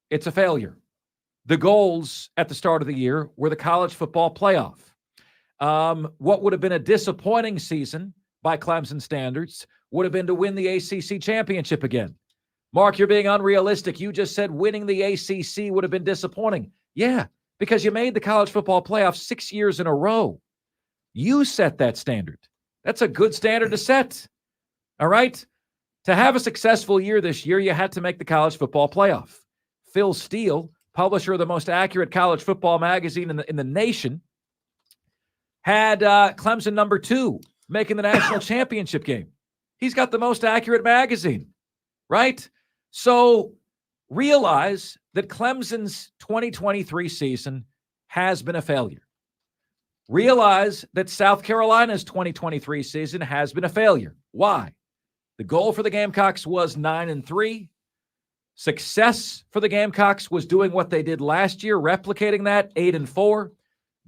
It's a failure. The goals at the start of the year were the college football playoff. What would have been a disappointing season by Clemson standards would have been to win the ACC championship again. Mark, you're being unrealistic. You just said winning the ACC would have been disappointing. Yeah, because you made the college football playoff 6 years in a row. You set that standard. That's a good standard to set. All right? To have a successful year this year, you had to make the college football playoff. Phil Steele, publisher of the most accurate college football magazine in the nation, had Clemson number 2 making the national championship game. He's got the most accurate magazine, right? So realize that Clemson's 2023 season has been a failure. Realize that South Carolina's 2023 season has been a failure. Why? The goal for the Gamecocks was 9-3. Success for the Gamecocks was doing what they did last year, replicating that, 8-4.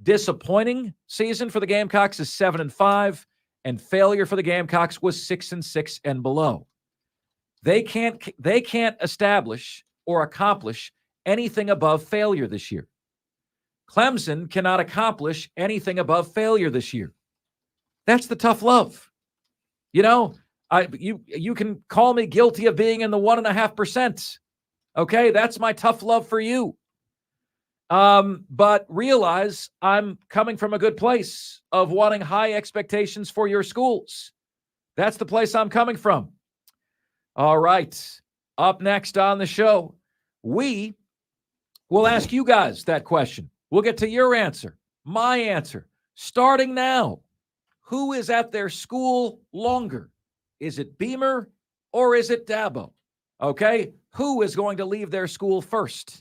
Disappointing season for the Gamecocks is 7-5, and failure for the Gamecocks was 6-6 and below. They can't establish or accomplish anything above failure this year. Clemson cannot accomplish anything above failure this year. That's the tough love. You know, you can call me guilty of being in the 1.5%. Okay, that's my tough love for you. But realize I'm coming from a good place of wanting high expectations for your schools. That's the place I'm coming from. All right. Up next on the show, we will ask you guys that question. We'll get to your answer, my answer. Starting now, who is at their school longer? Is it Beamer or is it Dabo? Okay. Who is going to leave their school first?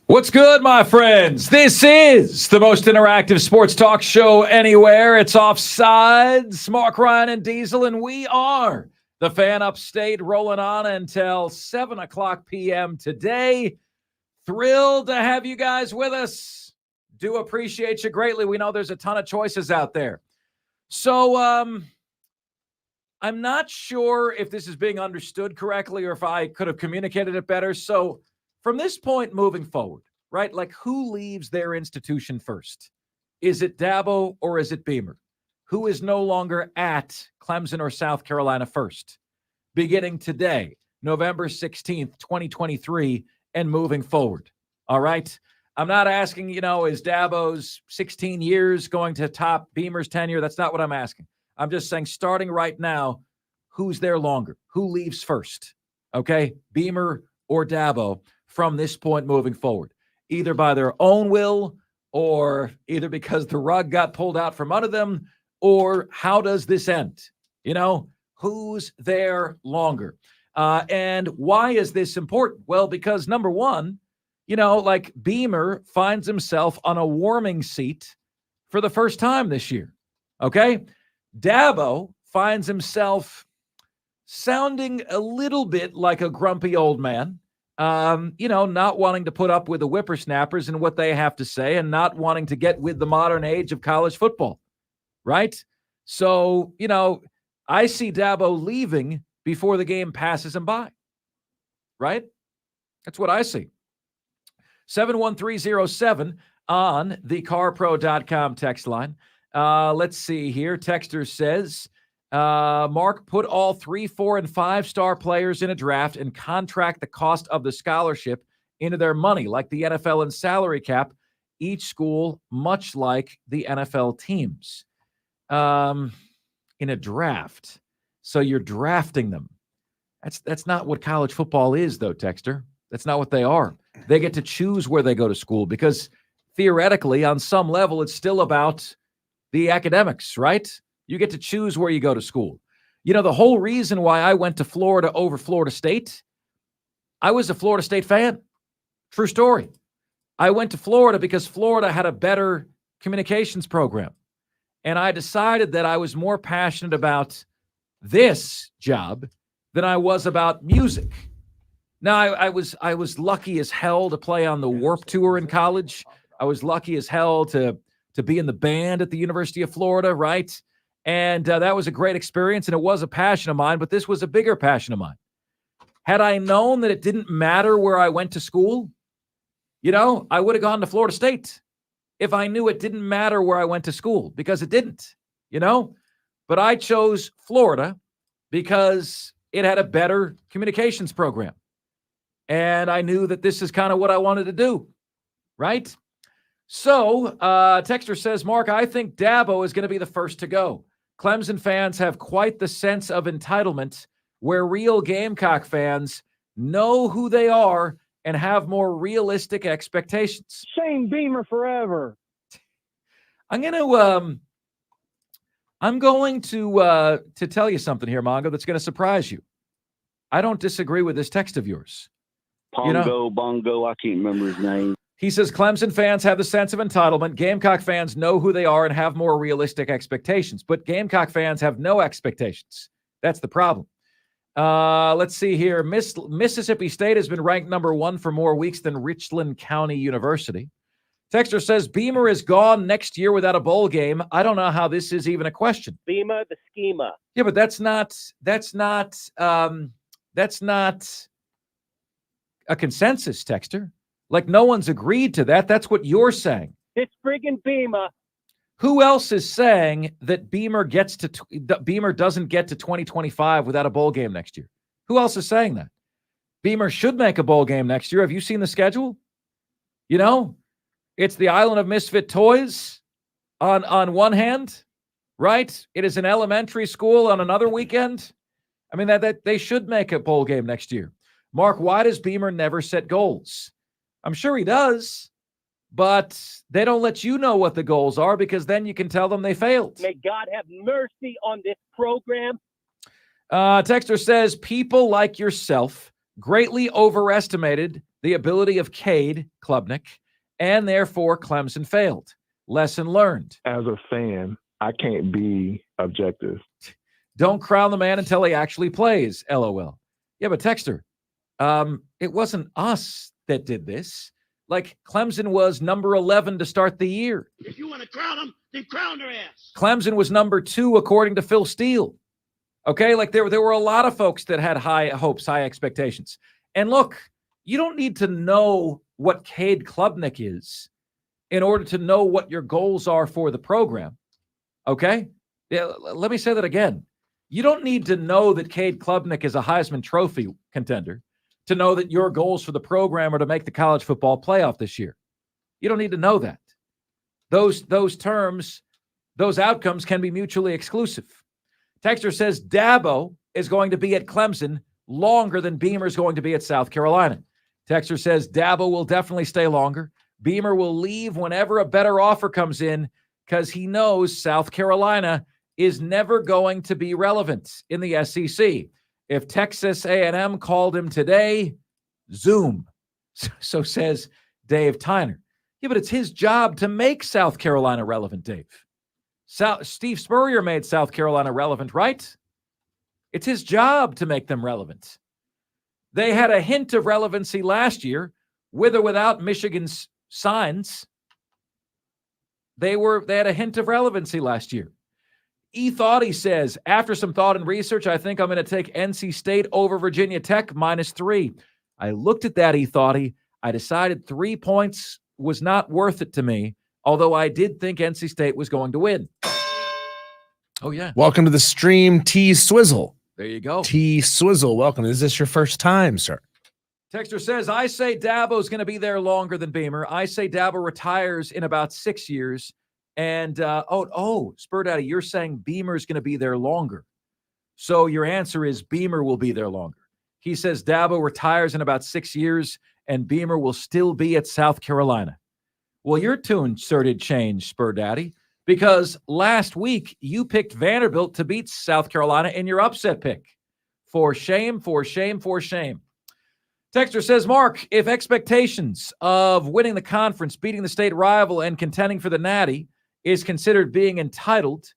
What's good, my friends? This is the most interactive sports talk show anywhere. It's Offsides, Marc Ryan and Diesel, and we are the Fan Upstate, rolling on until 7 o'clock p.m. today. Thrilled to have you guys with us. Do appreciate you greatly. We know there's a ton of choices out there. So I'm not sure if this is being understood correctly or if I could have communicated it better. So from this point moving forward, right, like who leaves their institution first? Is it Dabo or is it Beamer? Who is no longer at Clemson or South Carolina first? Beginning today, November 16th, 2023, and moving forward. All right? I'm not asking, is Dabo's 16 years going to top Beamer's tenure? That's not what I'm asking. I'm just saying, starting right now, who's there longer? Who leaves first? Okay? Beamer or Dabo from this point moving forward, either by their own will or either because the rug got pulled out from under them, or how does this end? Who's there longer? And why is this important? Well, because number one, Beamer finds himself on a warming seat for the first time this year. Okay? Dabo finds himself sounding a little bit like a grumpy old man. Not wanting to put up with the whippersnappers and what they have to say and not wanting to get with the modern age of college football, right? So, I see Dabo leaving before the game passes him by, right? That's what I see. 71307 on the carpro.com text line. Let's see here. Texter says, Mark, put all 3, 4, and 5-star players in a draft and contract the cost of the scholarship into their money, like the NFL and salary cap. Each school, much like the NFL teams, in a draft. So you're drafting them. That's not what college football is, though, Texter. That's not what they are. They get to choose where they go to school because theoretically, on some level, it's still about the academics, right? You get to choose where you go to school. You know, the whole reason why I went to Florida over Florida State, I was a Florida State fan. True story. I went to Florida because Florida had a better communications program. And I decided that I was more passionate about this job than I was about music. Now, I was lucky as hell to play on the Warped Tour in college. I was lucky as hell to be in the band at the University of Florida, right? And that was a great experience, and it was a passion of mine, but this was a bigger passion of mine. Had I known that it didn't matter where I went to school, you know, I would have gone to Florida State if I knew it didn't matter where I went to school, because it didn't, you know? But I chose Florida because it had a better communications program. And I knew that this is kind of what I wanted to do, right? So, Texter says, Mark, I think Dabo is going to be the first to go. Clemson fans have quite the sense of entitlement, where real Gamecock fans know who they are and have more realistic expectations. Shane Beamer forever. I'm going to tell you something here, Mongo, that's going to surprise you. I don't disagree with this text of yours. Bongo, I can't remember his name. He says Clemson fans have the sense of entitlement. Gamecock fans know who they are and have more realistic expectations. But Gamecock fans have no expectations. That's the problem. Let's see here. Mississippi State has been ranked #1 for more weeks than Richland County University. Texter says Beamer is gone next year without a bowl game. I don't know how this is even a question. Beamer the schema. Yeah, but that's not a consensus, Texter. Like, no one's agreed to that. That's what you're saying. It's friggin' Beamer. Who else is saying that Beamer doesn't get to 2025 without a bowl game next year? Who else is saying that? Beamer should make a bowl game next year. Have you seen the schedule? You know, it's the Island of Misfit Toys on one hand, right? It is an elementary school on another weekend. I mean, that they should make a bowl game next year. Mark, why does Beamer never set goals? I'm sure he does, but they don't let you know what the goals are because then you can tell them they failed. May God have mercy on this program. Texter says, people like yourself greatly overestimated the ability of Cade Klubnik, and therefore Clemson failed. Lesson learned. As a fan, I can't be objective. Don't crown the man until he actually plays, LOL. Yeah, but Texter, it wasn't us that did this. Like, Clemson was number 11 to start the year. If you want to crown them, then crown their ass. Clemson was number 2, according to Phil Steele. Okay, like there were a lot of folks that had high hopes, high expectations. And look, you don't need to know what Cade Klubnik is in order to know what your goals are for the program. Okay? Yeah, let me say that again. You don't need to know that Cade Klubnik is a Heisman Trophy contender to know that your goals for the program are to make the college football playoff this year. You don't need to know that. Those terms, those outcomes can be mutually exclusive. Texter says Dabo is going to be at Clemson longer than Beamer is going to be at South Carolina. Texter says Dabo will definitely stay longer. Beamer will leave whenever a better offer comes in because he knows South Carolina is never going to be relevant in the SEC. If Texas A&M called him today, Zoom. So says Dave Tyner. Yeah, but it's his job to make South Carolina relevant, Dave. Steve Spurrier made South Carolina relevant, right? It's his job to make them relevant. They had a hint of relevancy last year, with or without Michigan's signs. They had a hint of relevancy last year. Thoughty says, after some thought and research, I think I'm going to take NC State over Virginia Tech -3. I looked at that, Thoughty. I decided 3 points was not worth it to me, although I did think NC State was going to win. Oh, yeah. Welcome to the stream, T Swizzle. There you go. T Swizzle, welcome. Is this your first time, sir? Texter says, I say Dabo's going to be there longer than Beamer. I say Dabo retires in about 6 years. And, Spur Daddy, you're saying Beamer's going to be there longer. So your answer is Beamer will be there longer. He says Dabo retires in about 6 years and Beamer will still be at South Carolina. Well, your tune sure did change, Spur Daddy, because last week you picked Vanderbilt to beat South Carolina in your upset pick. For shame, for shame, for shame. Texter says, Mark, if expectations of winning the conference, beating the state rival, and contending for the Natty is considered being entitled,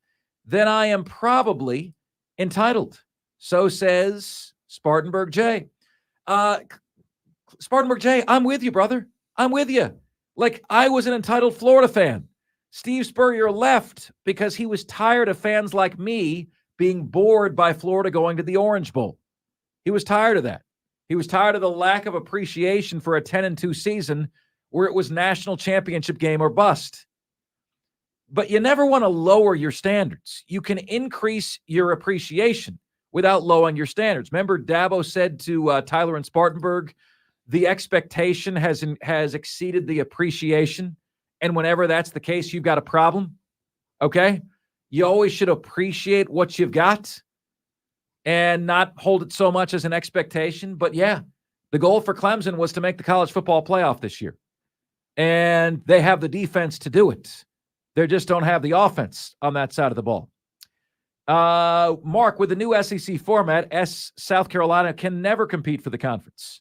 then I am probably entitled. So says Spartanburg J. Spartanburg J, I'm with you, brother. I'm with you. Like, I was an entitled Florida fan. Steve Spurrier left because he was tired of fans like me being bored by Florida going to the Orange Bowl. He was tired of that. He was tired of the lack of appreciation for a 10-2 season where it was national championship game or bust. But you never want to lower your standards. You can increase your appreciation without lowering your standards. Remember, Dabo said to Tyler and Spartanburg, the expectation has exceeded the appreciation. And whenever that's the case, you've got a problem. Okay? You always should appreciate what you've got and not hold it so much as an expectation. But yeah, the goal for Clemson was to make the college football playoff this year. And they have the defense to do it. They just don't have the offense on that side of the ball. Mark, with the new SEC format, South Carolina can never compete for the conference.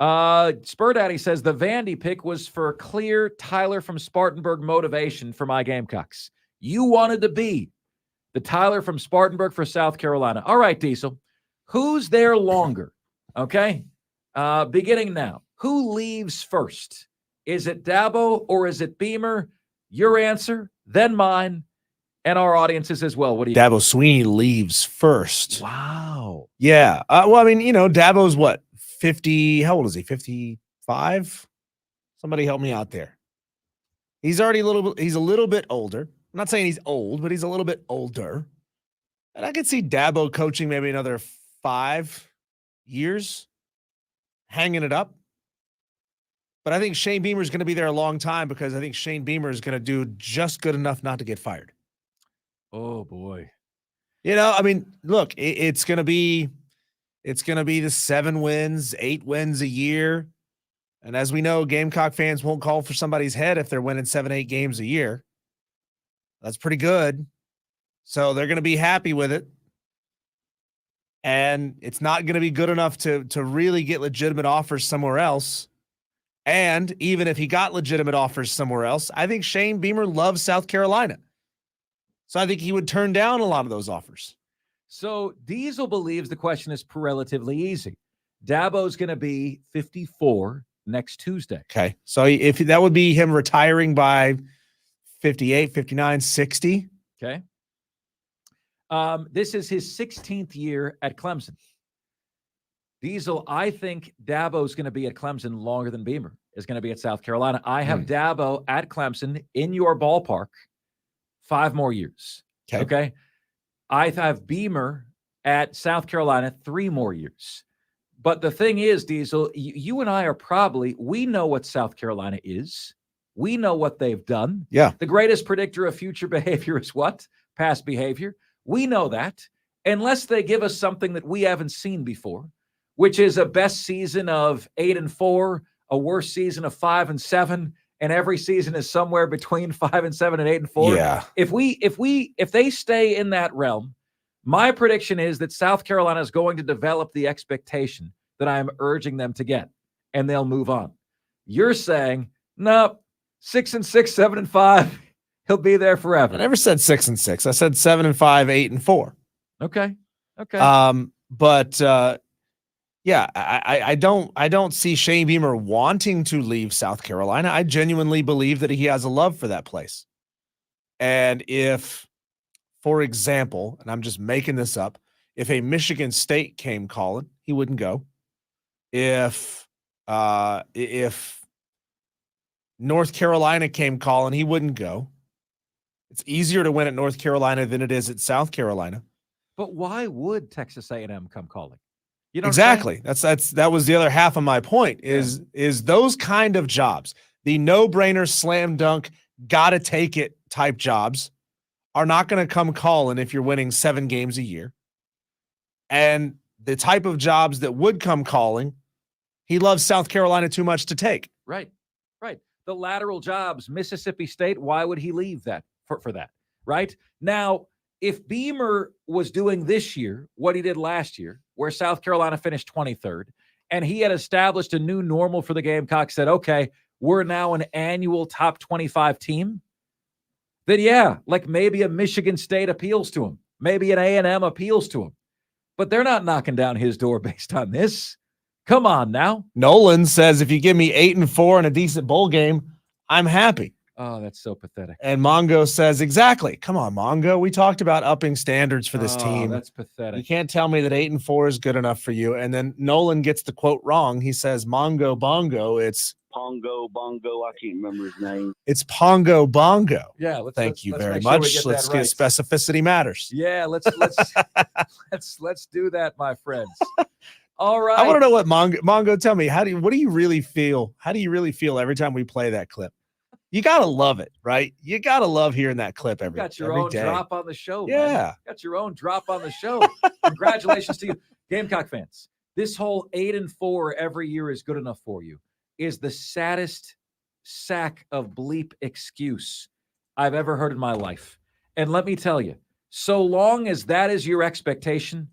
Spur Daddy says the Vandy pick was for clear Tyler from Spartanburg motivation for my Gamecocks. You wanted to be the Tyler from Spartanburg for South Carolina. All right, Diesel. Who's there longer? Okay. Beginning now. Who leaves first? Is it Dabo or is it Beamer? Your answer, then mine, and our audiences as well. What do you Dabo Sweeney leaves first. Wow. Yeah. Well, I mean, Dabo's what? 50. How old is he? 55? Somebody help me out there. He's already he's a little bit older. I'm not saying he's old, but he's a little bit older. And I could see Dabo coaching maybe another 5 years, hanging it up. But I think Shane Beamer is going to be there a long time because I think Shane Beamer is going to do just good enough not to get fired. Oh, boy. I mean, look, it's going to be the 7 wins, 8 wins a year. And as we know, Gamecock fans won't call for somebody's head if they're winning 7, 8 games a year. That's pretty good. So they're going to be happy with it. And it's not going to be good enough to really get legitimate offers somewhere else. And even if he got legitimate offers somewhere else, I think Shane Beamer loves South Carolina. So I think he would turn down a lot of those offers. So Diesel believes the question is relatively easy. Dabo's going to be 54 next Tuesday. Okay. So if that would be him retiring by 58, 59, 60. Okay. This is his 16th year at Clemson. Diesel, I think Dabo's going to be at Clemson longer than Beamer is going to be at South Carolina. I have Dabo at Clemson in your ballpark 5 more years. Okay. I have Beamer at South Carolina 3 more years. But the thing is, Diesel, you and I we know what South Carolina is. We know what they've done. Yeah. The greatest predictor of future behavior is what? Past behavior. We know that. Unless they give us something that we haven't seen before, which is a best season of 8-4, a worst season of 5-7, and every season is somewhere between 5-7 and 8-4. Yeah. If they stay in that realm, my prediction is that South Carolina is going to develop the expectation that I am urging them to get, and they'll move on. You're saying, no, 6-6, 7-5, he'll be there forever. I never said 6-6. I said 7-5, 8-4. Okay. Yeah, I don't see Shane Beamer wanting to leave South Carolina. I genuinely believe that he has a love for that place. And if, for example, and I'm just making this up, if a Michigan State came calling, he wouldn't go. If North Carolina came calling, he wouldn't go. It's easier to win at North Carolina than it is at South Carolina. But why would Texas A&M come calling? You know what I'm saying? Exactly. That was the other half of my point is those kind of jobs, the no-brainer slam dunk, gotta take it type jobs are not going to come calling if you're winning 7 games a year. And the type of jobs that would come calling, he loves South Carolina too much to take. Right. The lateral jobs, Mississippi State, why would he leave that for that? Right? Now, if Beamer was doing this year what he did last year, where South Carolina finished 23rd, and he had established a new normal for the Gamecocks, said, okay, we're now an annual top 25 team, then yeah, like maybe a Michigan State appeals to him. Maybe an A&M appeals to him. But they're not knocking down his door based on this. Come on now. Nolan says, if you give me 8-4 and a decent bowl game, I'm happy. Oh, that's so pathetic. And Mongo says, exactly. Come on, Mongo. We talked about upping standards for this team. That's pathetic. You can't tell me that 8-4 is good enough for you. And then Nolan gets the quote wrong. He says, Mongo Bongo. It's Pongo, Bongo, I can't remember his name. It's Pongo Bongo. Yeah. Thank you very make sure we much. get Let's that get right. specificity matters. Yeah, let's do that, my friends. All right. I want to know what Mongo, tell me, what do you really feel? How do you really feel every time we play that clip? You gotta love it, right? You gotta love hearing that clip every day. You got your own drop on the show. Yeah. Man. You got your own drop on the show. Congratulations to you, Gamecock fans. This whole 8-4 every year is good enough for you is the saddest sack of bleep excuse I've ever heard in my life. And let me tell you, so long as that is your expectation,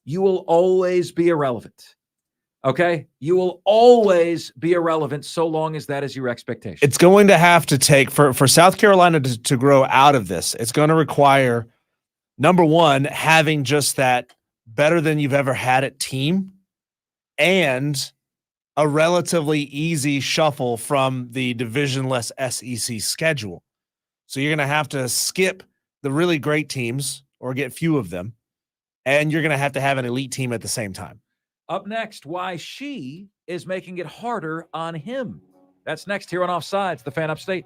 you will always be irrelevant. Okay? You will always be irrelevant so long as that is your expectation. It's going to have to take, for South Carolina to grow out of this, it's going to require, number one, having just that better than you've ever had it team and a relatively easy shuffle from the divisionless SEC schedule. So you're going to have to skip the really great teams or get few of them, and you're going to have an elite team at the same time. Up next, why she is making it harder on him. That's next here on Offsides, the Fan Upstate.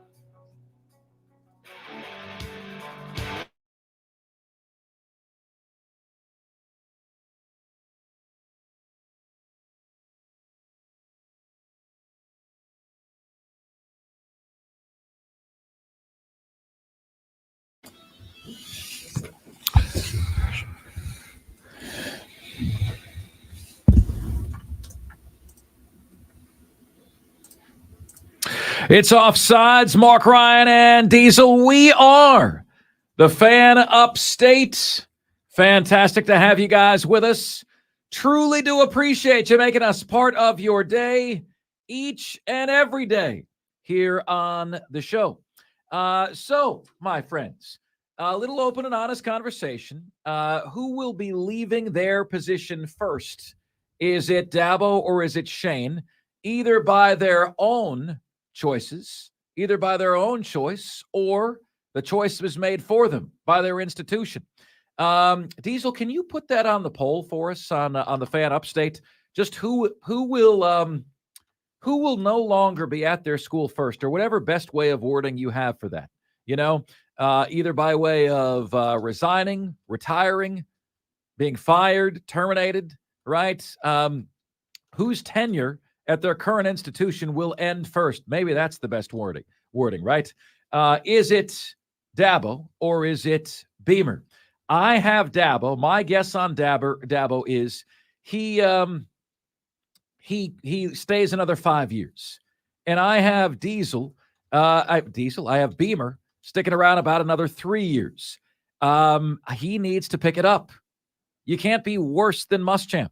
It's Offsides, Marc Ryan and Diesel. We are the Fan Upstate. Fantastic to have you guys with us. Truly do appreciate you making us part of your day each and every day here on the show. So, my friends, a little open and honest conversation. Who will be leaving their position first? Is it Dabo or is it Shane? Either by their own choices, either by their own choice or the choice was made for them by their institution. Diesel, can you put that on the poll for us on the Fan Upstate? Just who will no longer be at their school first, or whatever best way of wording you have for that? You know, either by way of resigning, retiring, being fired, terminated, right? Whose tenure at their current institution will end first? Maybe that's the best wording, right? Is it Dabo or is it Beamer? I have Dabo. My guess on Dabo is he stays another 5 years. And I have Diesel. I have Beamer sticking around about another 3 years. He needs to pick it up. You can't be worse than Muschamp.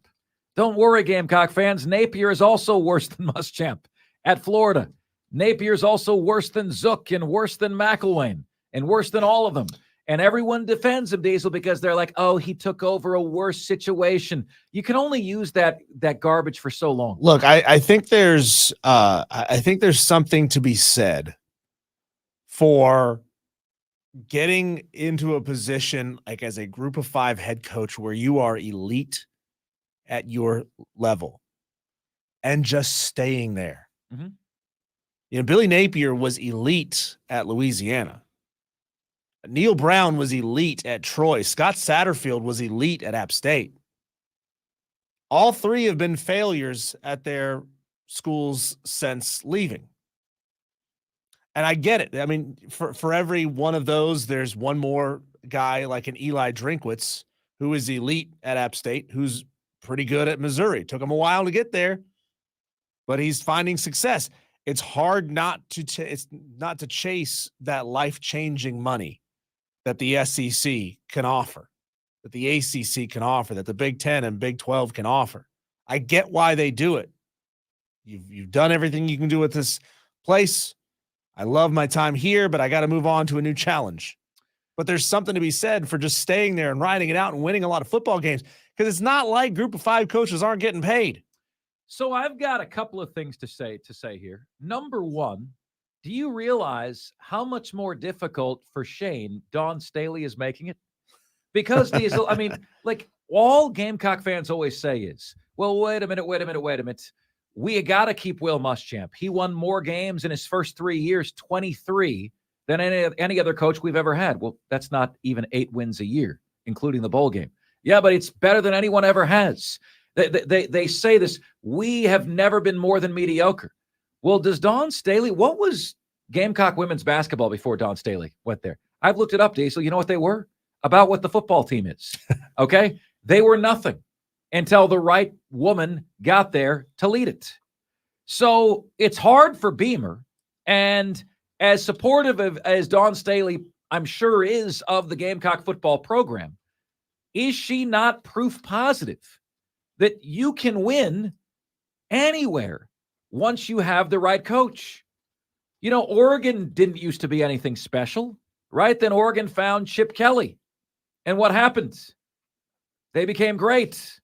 Don't worry, Gamecock fans. Napier is also worse than Muschamp at Florida. Napier is also worse than Zook and worse than McElwain and worse than all of them. And everyone defends him, Diesel, because they're like, oh, he took over a worse situation. You can only use that garbage for so long. Look, I think there's something to be said for getting into a position like as a group of 5 head coach where you are elite at your level and just staying there. Mm-hmm. You know, Billy Napier was elite at Louisiana. Neil Brown was elite at Troy. Scott Satterfield was elite at App State. All three have been failures at their schools since leaving. And I get it. I mean, for every one of those, there's one more guy like an Eli Drinkwitz who is elite at App State, who's pretty good at Missouri. Took him a while to get there, but he's finding success. It's hard not to chase that life-changing money that the SEC can offer, that the ACC can offer, that the Big Ten and Big 12 can offer. I get why they do it. You've done everything you can do with this place. I love my time here, but I got to move on to a new challenge. But there's something to be said for just staying there and riding it out and winning a lot of football games, because it's not like Group of Five coaches aren't getting paid. So I've got a couple of things to say here. Number one, do you realize how much more difficult for Shane Dawn Staley is making it? Because these, I mean, like all Gamecock fans always say is, well, wait a minute. We got to keep Will Muschamp. He won more games in his first 3 years, 23, than any other coach we've ever had. Well, that's not even 8 wins a year, including the bowl game. Yeah, but it's better than anyone ever has. They say this, we have never been more than mediocre. Well, does Dawn Staley, what was Gamecock women's basketball before Dawn Staley went there? I've looked it up, Diesel. You know what they were? About what the football team is. Okay? They were nothing until the right woman got there to lead it. So it's hard for Beamer, and as supportive as Dawn Staley, I'm sure, is of the Gamecock football program, is she not proof positive that you can win anywhere once you have the right coach? You know, Oregon didn't used to be anything special, right? Then Oregon found Chip Kelly. And what happened? They became great.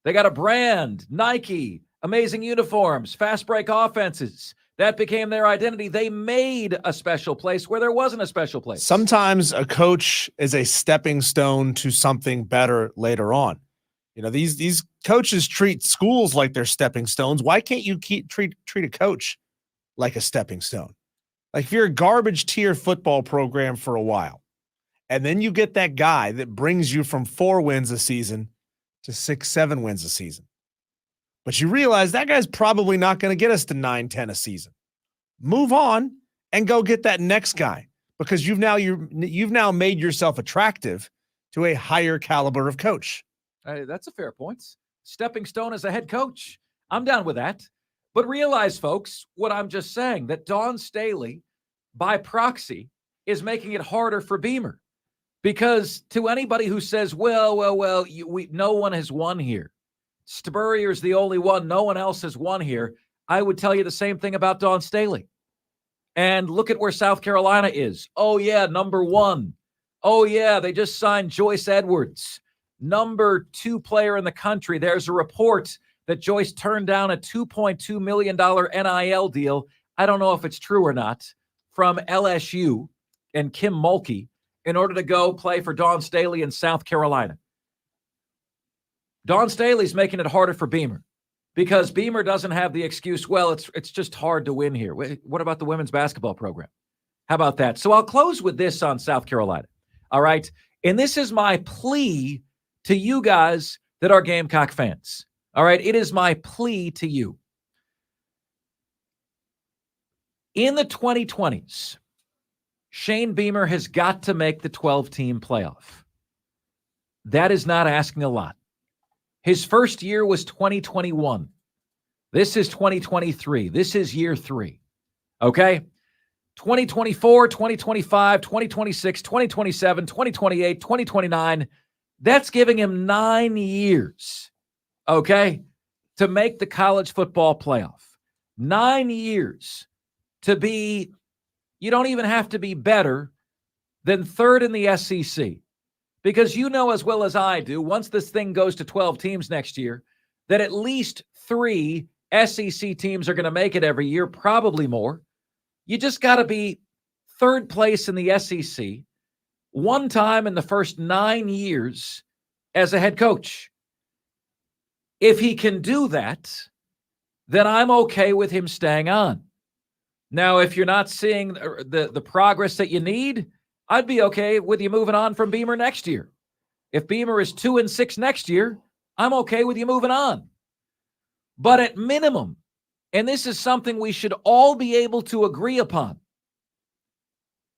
They got a brand, Nike, amazing uniforms, fast break offenses. That became their identity. They made a special place where there wasn't a special place. Sometimes a coach is a stepping stone to something better later on. You know, these coaches treat schools like they're stepping stones. Why can't you treat a coach like a stepping stone? Like if you're a garbage tier football program for a while, and then you get that guy that brings you from 4 wins a season to 6, 7 wins a season, but you realize that guy's probably not going to get us to 9, 10 a season. Move on and go get that next guy, because you've now made yourself attractive to a higher caliber of coach. That's a fair point. Stepping stone as a head coach. I'm down with that. But realize, folks, what I'm just saying, that Dawn Staley, by proxy, is making it harder for Beamer. Because to anybody who says, no one has won here. Spurrier's the only one. No one else has won here. I would tell you the same thing about Dawn Staley. And look at where South Carolina is. Oh, yeah, number 1. Oh, yeah, they just signed Joyce Edwards, number 2 player in the country. There's a report that Joyce turned down a $2.2 million NIL deal. I don't know if it's true or not, from LSU and Kim Mulkey in order to go play for Dawn Staley in South Carolina. Dawn Staley's making it harder for Beamer because Beamer doesn't have the excuse, well, it's just hard to win here. What about the women's basketball program? How about that? So I'll close with this on South Carolina. All right. And this is my plea to you guys that are Gamecock fans. All right. It is my plea to you. In the 2020s, Shane Beamer has got to make the 12-team playoff. That is not asking a lot. His first year was 2021. This is 2023. This is year 3. Okay? 2024, 2025, 2026, 2027, 2028, 2029. That's giving him 9 years, okay, to make the college football playoff. 9 years to be, you don't even have to be better than 3rd in the SEC. Because you know as well as I do, once this thing goes to 12 teams next year, that at least 3 SEC teams are going to make it every year, probably more. You just got to be 3rd place in the SEC one time in the first 9 years as a head coach. If he can do that, then I'm okay with him staying on. Now, if you're not seeing the progress that you need, I'd be okay with you moving on from Beamer next year. If Beamer is 2-6 next year, I'm okay with you moving on. But at minimum, and this is something we should all be able to agree upon,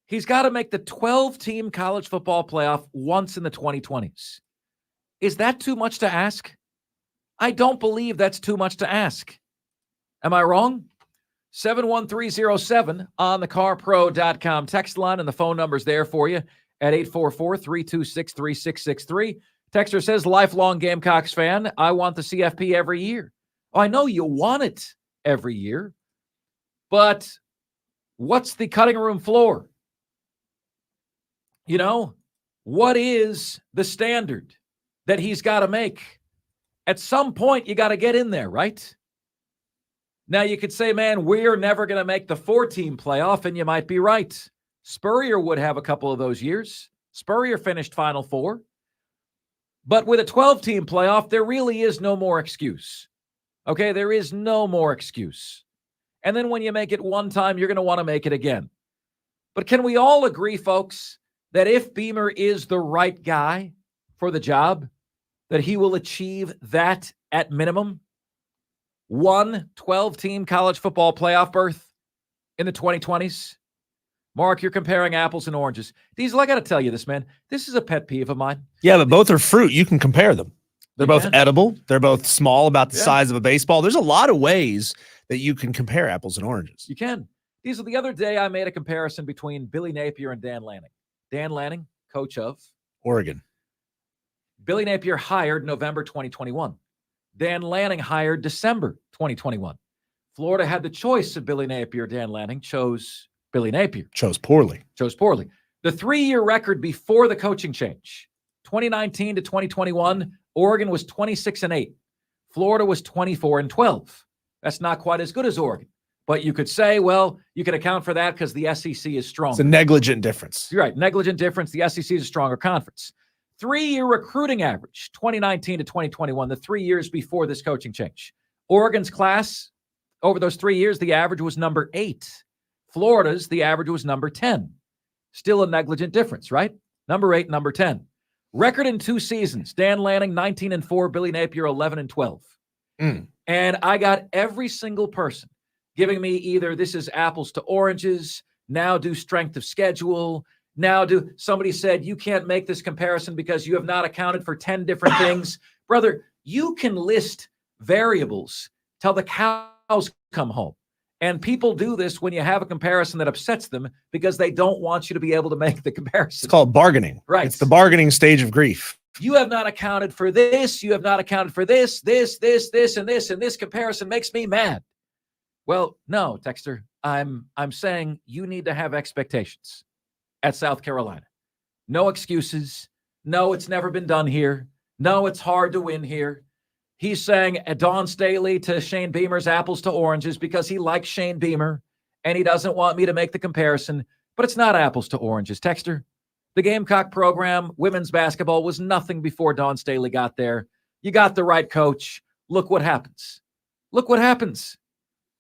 he's got to make the 12-team college football playoff once in the 2020s. Is that too much to ask? I don't believe that's too much to ask. Am I wrong? 71307 on the carpro.com text line, and the phone number's there for you at 844-326-3663. Texter says, lifelong Gamecocks fan, I want the CFP every year. Oh, I know you want it every year, but what's the cutting room floor? You know, what is the standard that he's got to make? At some point, you got to get in there, right? Now, you could say, man, we're never going to make the 4-team playoff, and you might be right. Spurrier would have a couple of those years. Spurrier finished Final Four. But with a 12-team playoff, there really is no more excuse. Okay, there is no more excuse. And then when you make it one time, you're going to want to make it again. But can we all agree, folks, that if Beamer is the right guy for the job, that he will achieve that at minimum? One 12-team college football playoff berth in the 2020s? Mark, you're comparing apples and oranges. Diesel, I got to tell you this, man. This is a pet peeve of mine. Yeah, but both are fruit. You can compare them. They're You both can. edible. They're both small, about the Yeah. size of a baseball. There's a lot of ways that you can compare apples and oranges. You can. Diesel, the other day I made a comparison between Billy Napier and Dan Lanning. Dan Lanning, coach of Oregon. Billy Napier, hired November 2021. Dan Lanning hired December 2021. Florida had the choice of Billy Napier. Dan Lanning chose Billy Napier. Chose poorly. Chose poorly. The 3-year record before the coaching change, 2019 to 2021, Oregon was 26-8. Florida was 24-12. That's not quite as good as Oregon. But you could say, well, you could account for that because the SEC is stronger. It's a negligent difference. You're right. Negligent difference. The SEC is a stronger conference. 3-year recruiting average, 2019 to 2021, the 3 years before this coaching change. Oregon's class, over those 3 years, the average was number 8. Florida's, the average was number 10. Still a negligent difference, right? Number 8, number 10. Record in 2 seasons, Dan Lanning, 19-4, Billy Napier, 11-12. And I got every single person giving me either this is apples to oranges, now do strength of schedule, somebody said you can't make this comparison because you have not accounted for 10 different things. Brother, you can list variables till the cows come home. And people do this when you have a comparison that upsets them because they don't want you to be able to make the comparison. It's called bargaining. Right. It's the bargaining stage of grief. You have not accounted for this. You have not accounted for this, and this comparison makes me mad. Well, no, Texter, I'm saying you need to have expectations at South Carolina. No excuses. No, it's never been done here. No, it's hard to win here. He's saying Dawn Staley to Shane Beamer's apples to oranges because he likes Shane Beamer and he doesn't want me to make the comparison, but it's not apples to oranges. Texter, the Gamecock program, women's basketball, was nothing before Dawn Staley got there. You got the right coach. Look what happens. Look what happens.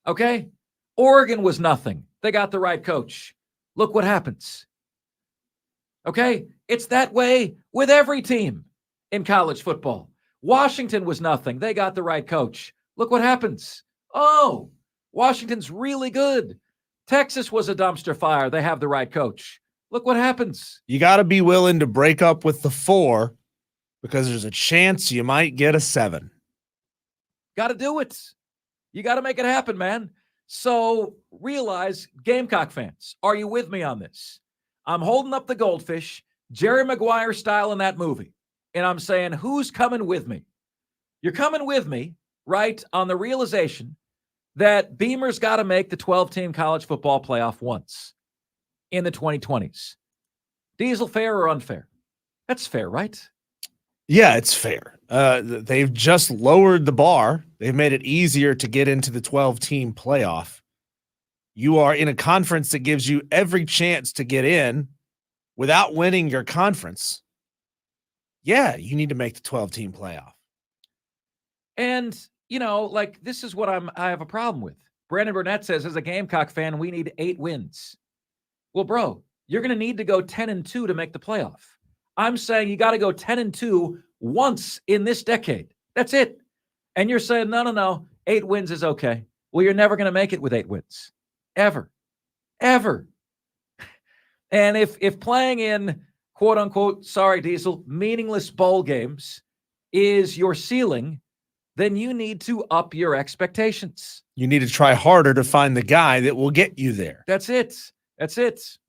Okay? Oregon was nothing. They got the right coach. Look what happens. Okay? It's that way with every team in college football. Washington was nothing. They got the right coach. Look what happens. Oh, Washington's really good. Texas was a dumpster fire. They have the right coach. Look what happens. You got to be willing to break up with the 4 because there's a chance you might get a 7. Got to do it. You got to make it happen, man. So realize, Gamecock fans, are you with me on this? I'm holding up the goldfish, Jerry Maguire style in that movie. And I'm saying, who's coming with me? You're coming with me, right, on the realization that Beamer's got to make the 12-team college football playoff once in the 2020s. Diesel, fair or unfair? That's fair, right? Yeah, it's fair. They've just lowered the bar. They've made it easier to get into the 12-team playoff. You are in a conference that gives you every chance to get in without winning your conference. Yeah, you need to make the 12-team playoff. And, you know, like, this is what I have a problem with. Brandon Burnett says, as a Gamecock fan, we need 8 wins. Well, bro, you're going to need to go 10-2 to make the playoff. I'm saying you got to go 10-2 once in this decade. That's it. And you're saying, no, 8 wins is okay. Well, you're never going to make it with 8 wins. Ever. And if playing in, quote unquote, sorry, Diesel, meaningless bowl games is your ceiling, then you need to up your expectations. You need to try harder to find the guy that will get you there. That's it.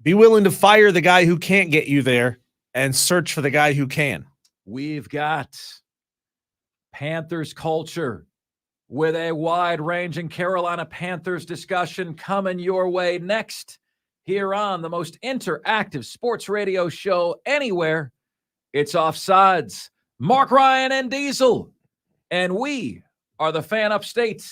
Be willing to fire the guy who can't get you there and search for the guy who can. We've got Panthers culture with a wide-ranging Carolina Panthers discussion coming your way next here on the most interactive sports radio show anywhere. It's Offsides. Marc Ryan and Diesel. And we are the Fan Upstate.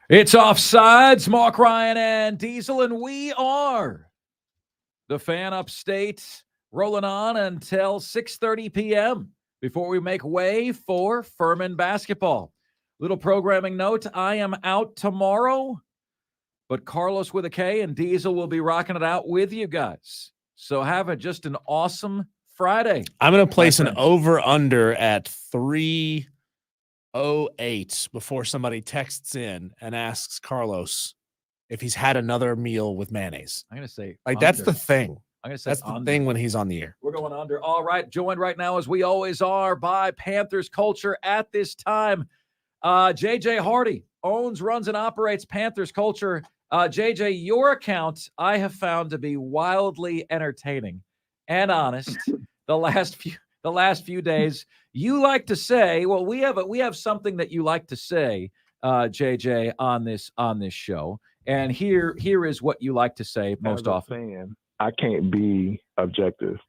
It's Offsides, Marc Ryan and Diesel, and we are the Fan Upstate, rolling on until 6:30 p.m. before we make way for Furman basketball. Little programming note, I am out tomorrow, but Carlos with a K and Diesel will be rocking it out with you guys. So have just an awesome Friday. I'm going to place an over-under at 3:08 before somebody texts in and asks Carlos if he's had another meal with mayonnaise. I'm going to say like under. That's the thing. I'm going to say that's the under. thing when he's on the air. We're going under. All right, joined right now as we always are by Panthers culture at this time. JJ Hardy owns, runs, and operates Panthers culture. JJ, your account I have found to be wildly entertaining and honest. The last few days, you like to say, well, we have something that you like to say, JJ, on this show, and here is what you like to say most often. I can't be objective.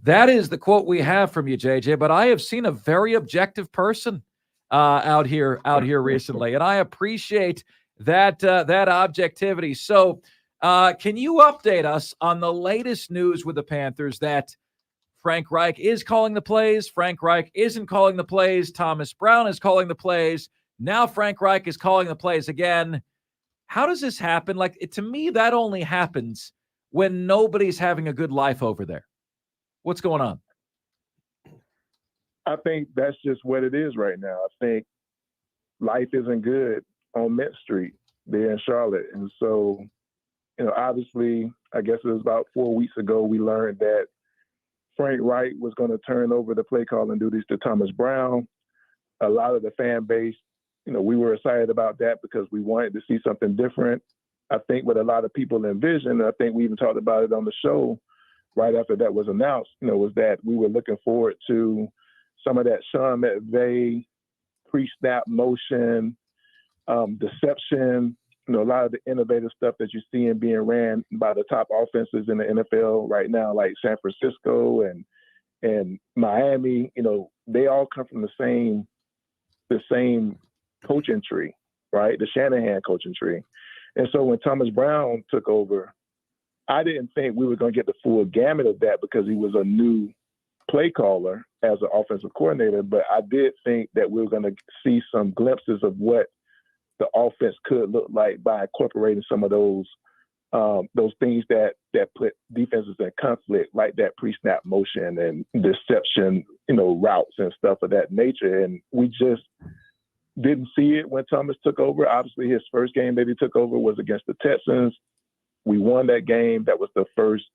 That is the quote we have from you, JJ. But I have seen a very objective person out here recently, and I appreciate that objectivity. So, can you update us on the latest news with the Panthers that Frank Reich is calling the plays, Frank Reich isn't calling the plays, Thomas Brown is calling the plays, now Frank Reich is calling the plays again? How does this happen? Like, to me, that only happens when nobody's having a good life over there. What's going on? I think that's just what it is right now. I think life isn't good on Mint Street there in Charlotte. And so, obviously, I guess it was about 4 weeks ago, we learned that Frank Reich was going to turn over the play calling duties to Thomas Brown. A lot of the fan base, we were excited about that because we wanted to see something different. I think what a lot of people envisioned, I think we even talked about it on the show right after that was announced, was that we were looking forward to some of that Sean McVay pre-snap motion, deception, a lot of the innovative stuff that you're seeing being ran by the top offenses in the NFL right now, like San Francisco and Miami. They all come from the same coaching tree, right? The Shanahan coaching tree. And so when Thomas Brown took over, I didn't think we were going to get the full gamut of that because he was a new play caller as an offensive coordinator. But I did think that we were going to see some glimpses of what the offense could look like by incorporating some of those things that put defenses in conflict, like that pre-snap motion and deception, routes and stuff of that nature. And we just didn't see it when Thomas took over. Obviously, his first game that he took over was against the Texans. We won that game. That was the first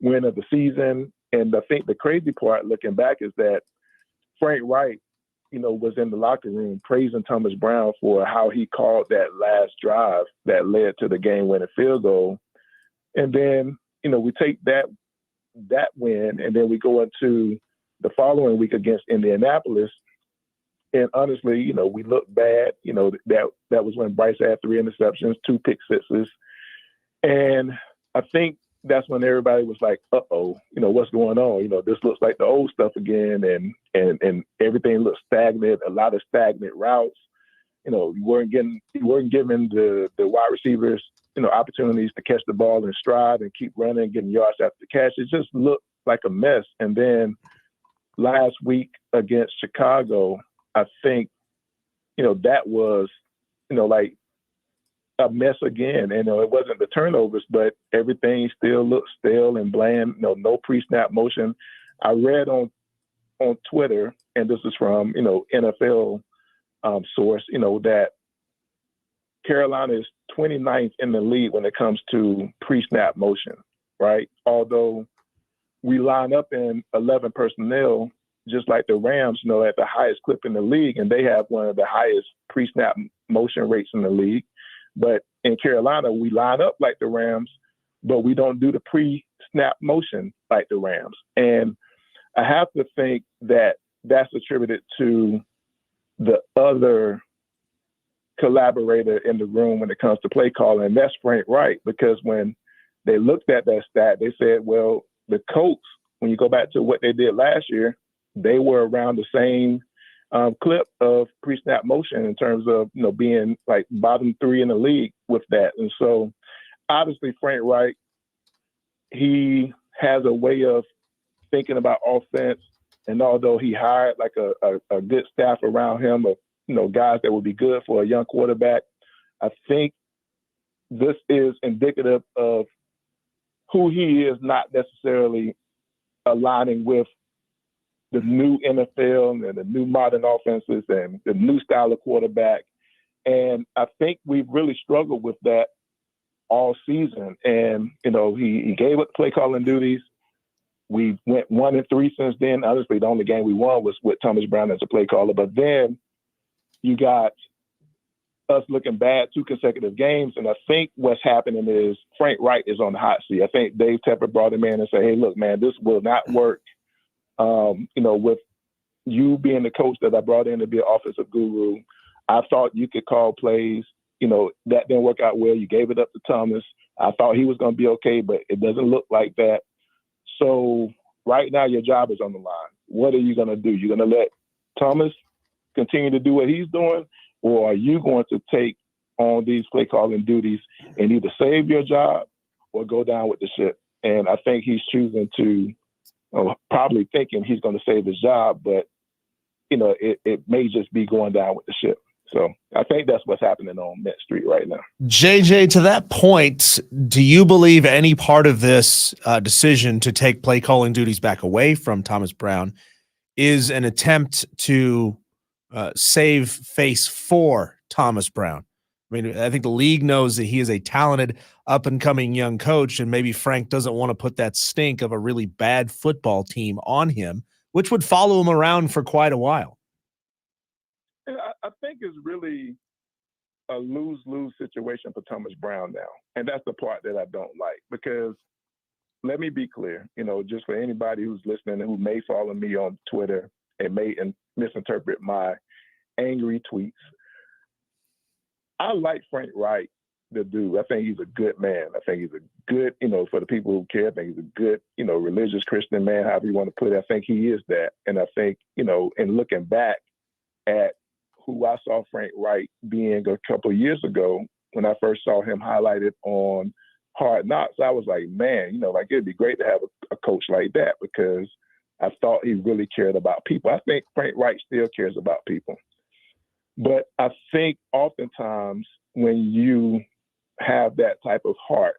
win of the season. And I think the crazy part, looking back, is that Frank Reich, was in the locker room praising Thomas Brown for how he called that last drive that led to the game-winning field goal. And then, we take that that win, and then we go into the following week against Indianapolis. And honestly, you know, we looked bad. You know, that was when Bryce had 3 interceptions, 2 pick sixes. And I think that's when everybody was like, uh-oh, you know, what's going on? You know, this looks like the old stuff again, and everything looks stagnant, a lot of stagnant routes. You know, you weren't giving the wide receivers, you know, opportunities to catch the ball in stride and keep running, getting yards after the catch. It just looked like a mess. And then last week against Chicago, I think, you know, that was, you know, like a mess again. And it wasn't the turnovers, but everything still looked stale and bland. You know, no pre-snap motion. I read on Twitter, and this is from, you know, NFL source, you know, that Carolina is 29th in the league when it comes to pre-snap motion, right? Although we line up in 11 personnel, just like the Rams, you know, at the highest clip in the league, and they have one of the highest pre-snap motion rates in the league. But in Carolina, we line up like the Rams, but we don't do the pre-snap motion like the Rams. And I have to think that that's attributed to the other collaborator in the room when it comes to play calling, and that's Frank Wright, because when they looked at that stat, they said, well, the Colts, when you go back to what they did last year, they were around the same clip of pre-snap motion in terms of, you know, being like bottom 3 in the league with that. And so obviously Frank Wright, he has a way of thinking about offense. And although he hired like a good staff around him of, you know, guys that would be good for a young quarterback, I think this is indicative of who he is, not necessarily aligning with the new NFL and the new modern offenses and the new style of quarterback. And I think we've really struggled with that all season. And, you know, he gave up play calling duties. We went 1-3 since then. Honestly, the only game we won was with Thomas Brown as a play caller. But then you got us looking bad 2 consecutive games. And I think what's happening is Frank Wright is on the hot seat. I think Dave Tepper brought him in and said, hey, look, man, this will not work. You know, with you being the coach that I brought in to be an offensive guru, I thought you could call plays. You know, that didn't work out well. You gave it up to Thomas. I thought he was going to be okay, but it doesn't look like that. So right now your job is on the line. What are you going to do? You're going to let Thomas continue to do what he's doing, or are you going to take on these play calling duties and either save your job or go down with the ship? And I think he's choosing to, probably thinking he's going to save his job, but, you know, it may just be going down with the ship. So I think that's what's happening on Met Street right now. JJ, to that point, do you believe any part of this decision to take play calling duties back away from Thomas Brown is an attempt to save face for Thomas Brown? I mean, I think the league knows that he is a talented up-and-coming young coach, and maybe Frank doesn't want to put that stink of a really bad football team on him, which would follow him around for quite a while. I think it's really a lose-lose situation for Thomas Brown now. And that's the part that I don't like, because let me be clear, you know, just for anybody who's listening and who may follow me on Twitter and may misinterpret my angry tweets. I like Frank Wright, the dude. I think he's a good man. I think he's a good, you know, for the people who care, I think he's a good, you know, religious Christian man, however you want to put it. I think he is that. And I think, you know, in looking back at who I saw Frank Wright being a couple of years ago, when I first saw him highlighted on Hard Knocks, I was like, man, you know, like it'd be great to have a coach like that, because I thought he really cared about people. I think Frank Wright still cares about people. But I think oftentimes when you have that type of heart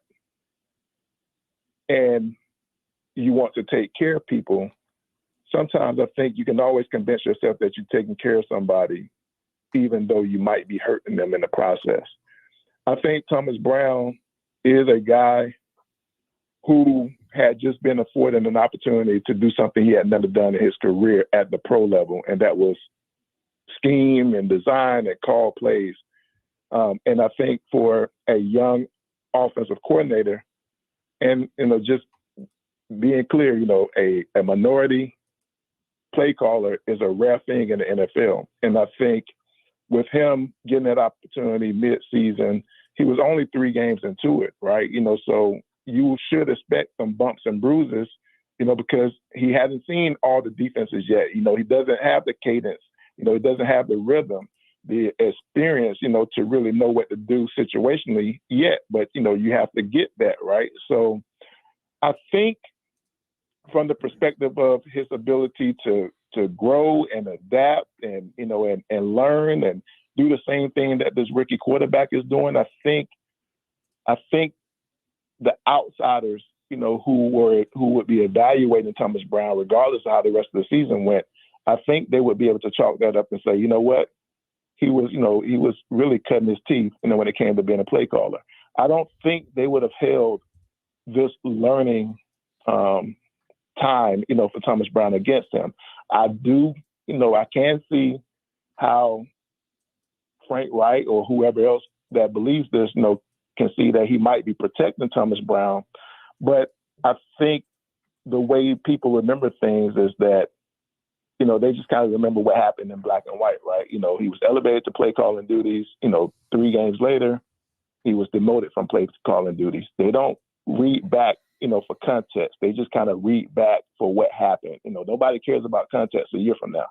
and you want to take care of people, sometimes I think you can always convince yourself that you're taking care of somebody, even though you might be hurting them in the process. I think Thomas Brown is a guy who had just been afforded an opportunity to do something he had never done in his career at the pro level, and that was scheme and design and call plays. And I think for a young offensive coordinator, and, you know, just being clear, a minority play caller is a rare thing in the NFL. And I think with him getting that opportunity mid-season, he was only 3 games into it, right? So you should expect some bumps and bruises, because he hasn't seen all the defenses yet. He doesn't have the cadence. He doesn't have the rhythm, the experience, to really know what to do situationally yet. But, you have to get that, right? So I think from the perspective of his ability to grow and adapt and, and learn and do the same thing that this rookie quarterback is doing, I think the outsiders, who would be evaluating Thomas Brown, regardless of how the rest of the season went, I think they would be able to chalk that up and say, you know what, he was really cutting his teeth, when it came to being a play caller. I don't think they would have held this learning time, for Thomas Brown against him. I do, I can see how Frank Wright or whoever else that believes this, can see that he might be protecting Thomas Brown. But I think the way people remember things is that, they just kind of remember what happened in black and white, right? He was elevated to play calling duties. 3 games later, he was demoted from play calling duties. They don't read back, for context. They just kind of read back for what happened. Nobody cares about context a year from now.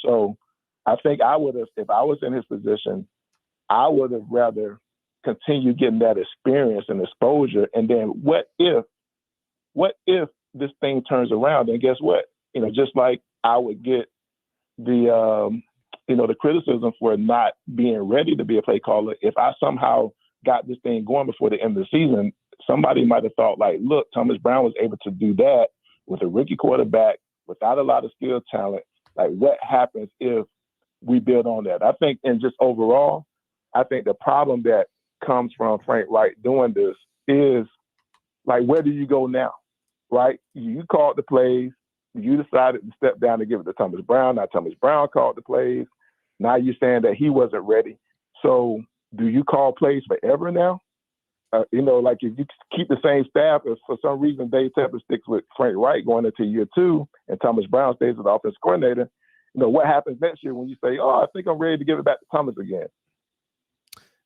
So I think I would have, if I was in his position, I would have rather continue getting that experience and exposure. And then what if this thing turns around? And guess what? Just like I would get the criticism for not being ready to be a play caller, if I somehow got this thing going before the end of the season, somebody might have thought like, look, Thomas Brown was able to do that with a rookie quarterback without a lot of skill talent. Like, what happens if we build on that? I think, and just overall, I think the problem that comes from Frank Wright doing this is, like, where do you go now, right? You called the plays. You decided to step down and give it to Thomas Brown. Now Thomas Brown called the plays. Now you're saying that he wasn't ready. So do you call plays forever now? Like, if you keep the same staff, if for some reason Dave Tepper sticks with Frank Wright going into year 2 and Thomas Brown stays as the offensive coordinator, what happens next year when you say, oh, I think I'm ready to give it back to Thomas again?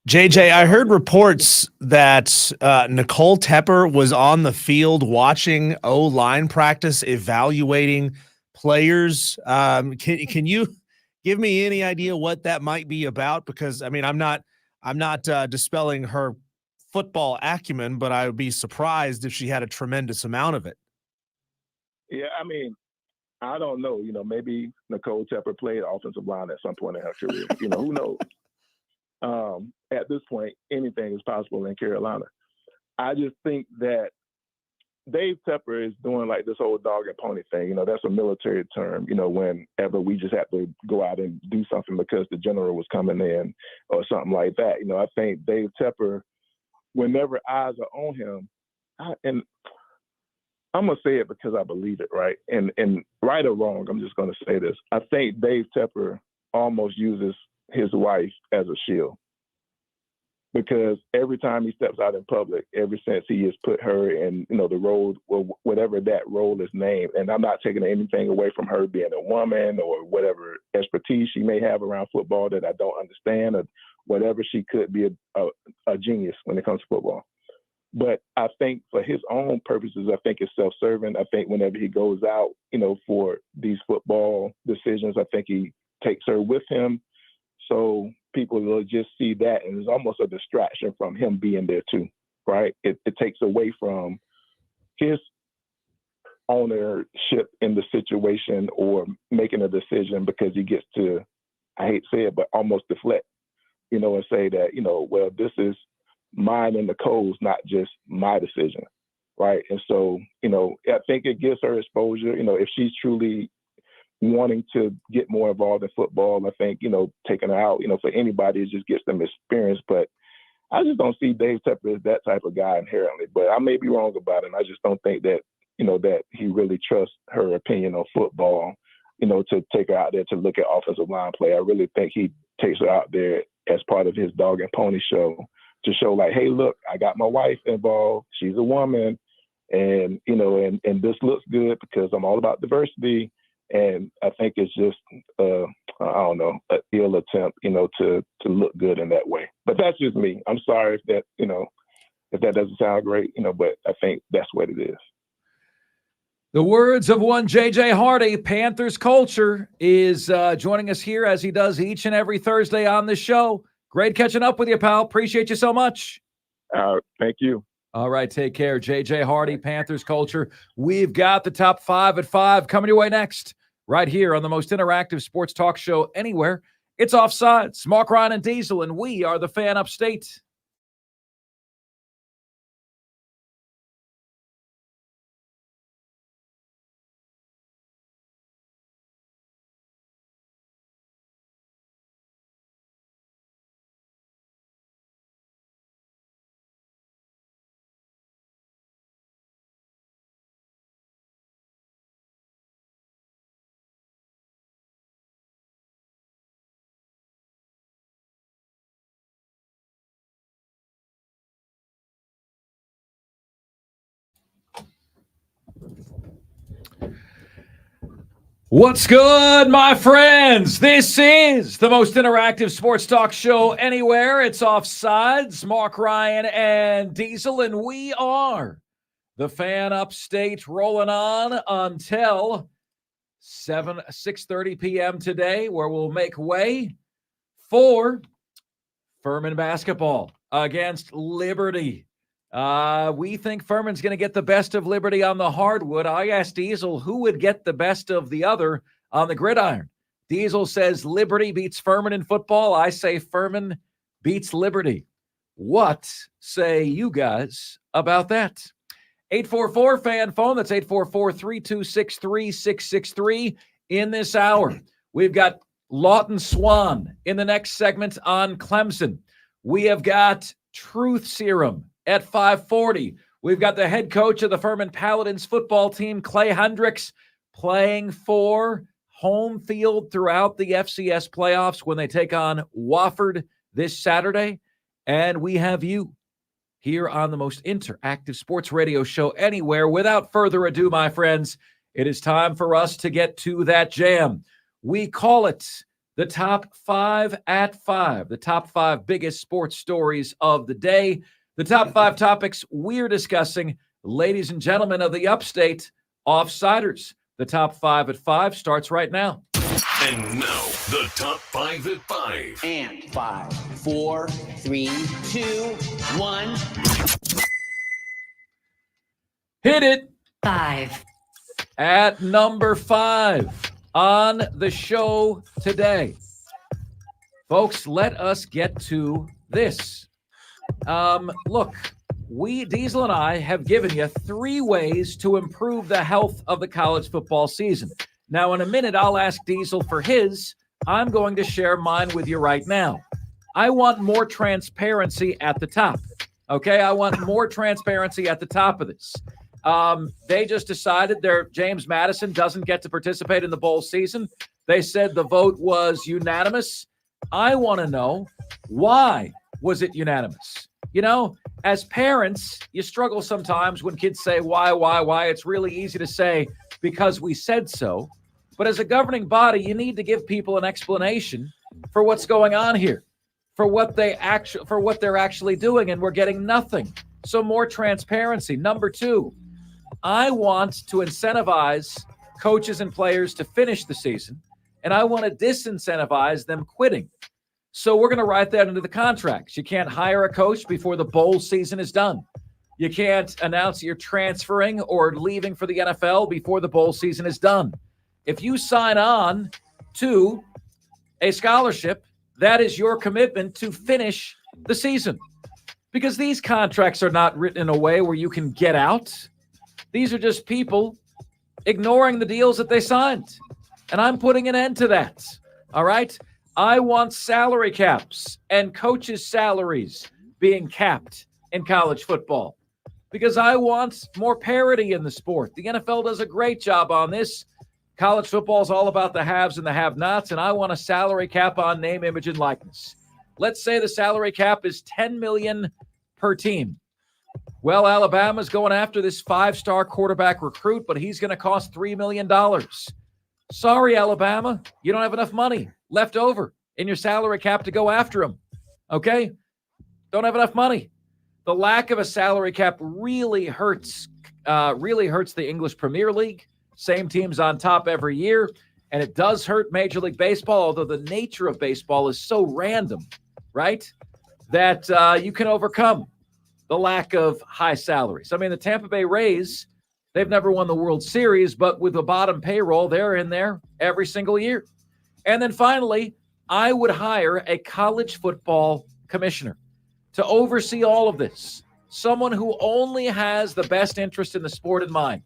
JJ, I heard reports that Nicole Tepper was on the field watching O-line practice, evaluating players. Can you give me any idea what that might be about? Because I'm not dispelling her football acumen, but I would be surprised if she had a tremendous amount of it. Yeah, I don't know. Maybe Nicole Tepper played offensive line at some point in her career. Who knows? At this point, anything is possible in Carolina. I just think that Dave Tepper is doing like this whole dog and pony thing. That's a military term, whenever we just have to go out and do something because the general was coming in or something like that. I think Dave Tepper, whenever eyes are on him, and I'm going to say it because I believe it, right? And right or wrong, I'm just going to say this. I think Dave Tepper almost uses his wife as a shield, because every time he steps out in public, ever since he has put her in, the role, or whatever that role is named, and I'm not taking anything away from her being a woman or whatever expertise she may have around football that I don't understand, or whatever, she could be a genius when it comes to football. But I think for his own purposes, I think it's self-serving. I think whenever he goes out, for these football decisions, I think he takes her with him. So people will just see that, and it's almost a distraction from him being there too, right? It takes away from his ownership in the situation or making a decision, because he gets to, I hate to say it, but almost deflect, and say that, well, this is mine and Nicole's, not just my decision, right? And so, I think it gives her exposure. If she's truly wanting to get more involved in football, I think, taking her out, for anybody, it just gets them experience. But I just don't see Dave Tepper as that type of guy inherently. But I may be wrong about it. I just don't think that, that he really trusts her opinion on football, to take her out there to look at offensive line play. I really think he takes her out there as part of his dog and pony show to show like, hey, look, I got my wife involved. She's a woman. And, and this looks good because I'm all about diversity. And I think it's just, I don't know, a ill attempt, to look good in that way. But that's just me. I'm sorry if that, if that doesn't sound great, but I think that's what it is. The words of one J.J. Hardy, Panthers culture, is joining us here as he does each and every Thursday on the show. Great catching up with you, pal. Appreciate you so much. Thank you. All right, take care. J.J. Hardy, Panthers culture. We've got the top 5 at 5 coming your way next, right here on the most interactive sports talk show anywhere. It's Offsides. Marc Ryan and Diesel, and we are the Fan Upstate. What's good, my friends? This is the most interactive sports talk show anywhere. It's Offsides, Marc Ryan and Diesel, and we are the Fan Upstate, rolling on until 6:30 p.m. today, where we'll make way for Furman basketball against Liberty. We think Furman's going to get the best of Liberty on the hardwood. I asked Diesel who would get the best of the other on the gridiron. Diesel says Liberty beats Furman in football. I say Furman beats Liberty. What say you guys about that? 844 fan phone. That's 844-326-3663 in this hour. We've got Lawton Swan in the next segment on Clemson. We have got Truth Serum at 5:40. We've got the head coach of the Furman Paladins football team, Clay Hendricks, playing for home field throughout the FCS playoffs when they take on Wofford this Saturday. And we have you here on the most interactive sports radio show anywhere. Without further ado, my friends, it is time for us to get to that jam. We call it the top 5 at 5, the top 5 biggest sports stories of the day. The top 5 topics we're discussing, ladies and gentlemen of the Upstate, Offsiders. The top 5 at 5 starts right now. And now, the top 5 at 5. And 5, 4, 3, 2, 1. Hit it. 5. At number 5 on the show today. Folks, let us get to this. Look, Diesel and I have given you 3 ways to improve the health of the college football season. Now, in a minute, I'll ask Diesel for his. I'm going to share mine with you right now. I want more transparency at the top. Okay, I want more transparency at the top of this. They just decided James Madison doesn't get to participate in the bowl season. They said the vote was unanimous. I want to know, why was it unanimous? As parents, you struggle sometimes when kids say, why? It's really easy to say, because we said so. But as a governing body, you need to give people an explanation for what's going on here, for what they're actually doing, and we're getting nothing. So more transparency. Number 2, I want to incentivize coaches and players to finish the season, and I want to disincentivize them quitting. So we're going to write that into the contracts. You can't hire a coach before the bowl season is done. You can't announce you're transferring or leaving for the NFL before the bowl season is done. If you sign on to a scholarship, that is your commitment to finish the season. Because these contracts are not written in a way where you can get out. These are just people ignoring the deals that they signed. And I'm putting an end to that. All right? I want salary caps and coaches' salaries being capped in college football because I want more parity in the sport. The NFL does a great job on this. College football is all about the haves and the have-nots, and I want a salary cap on name, image, and likeness. Let's say the salary cap is $10 million per team. Well, Alabama's going after this 5-star quarterback recruit, but he's going to cost $3 million. Sorry, Alabama. You don't have enough money left over in your salary cap to go after him. Okay? Don't have enough money. The lack of a salary cap really hurts the English Premier League. Same teams on top every year. And it does hurt Major League Baseball, although the nature of baseball is so random, right, that you can overcome the lack of high salaries. I mean, the Tampa Bay Rays, they've never won the World Series, but with the bottom payroll, they're in there every single year. And then finally, I would hire a college football commissioner to oversee all of this. Someone who only has the best interest in the sport in mind.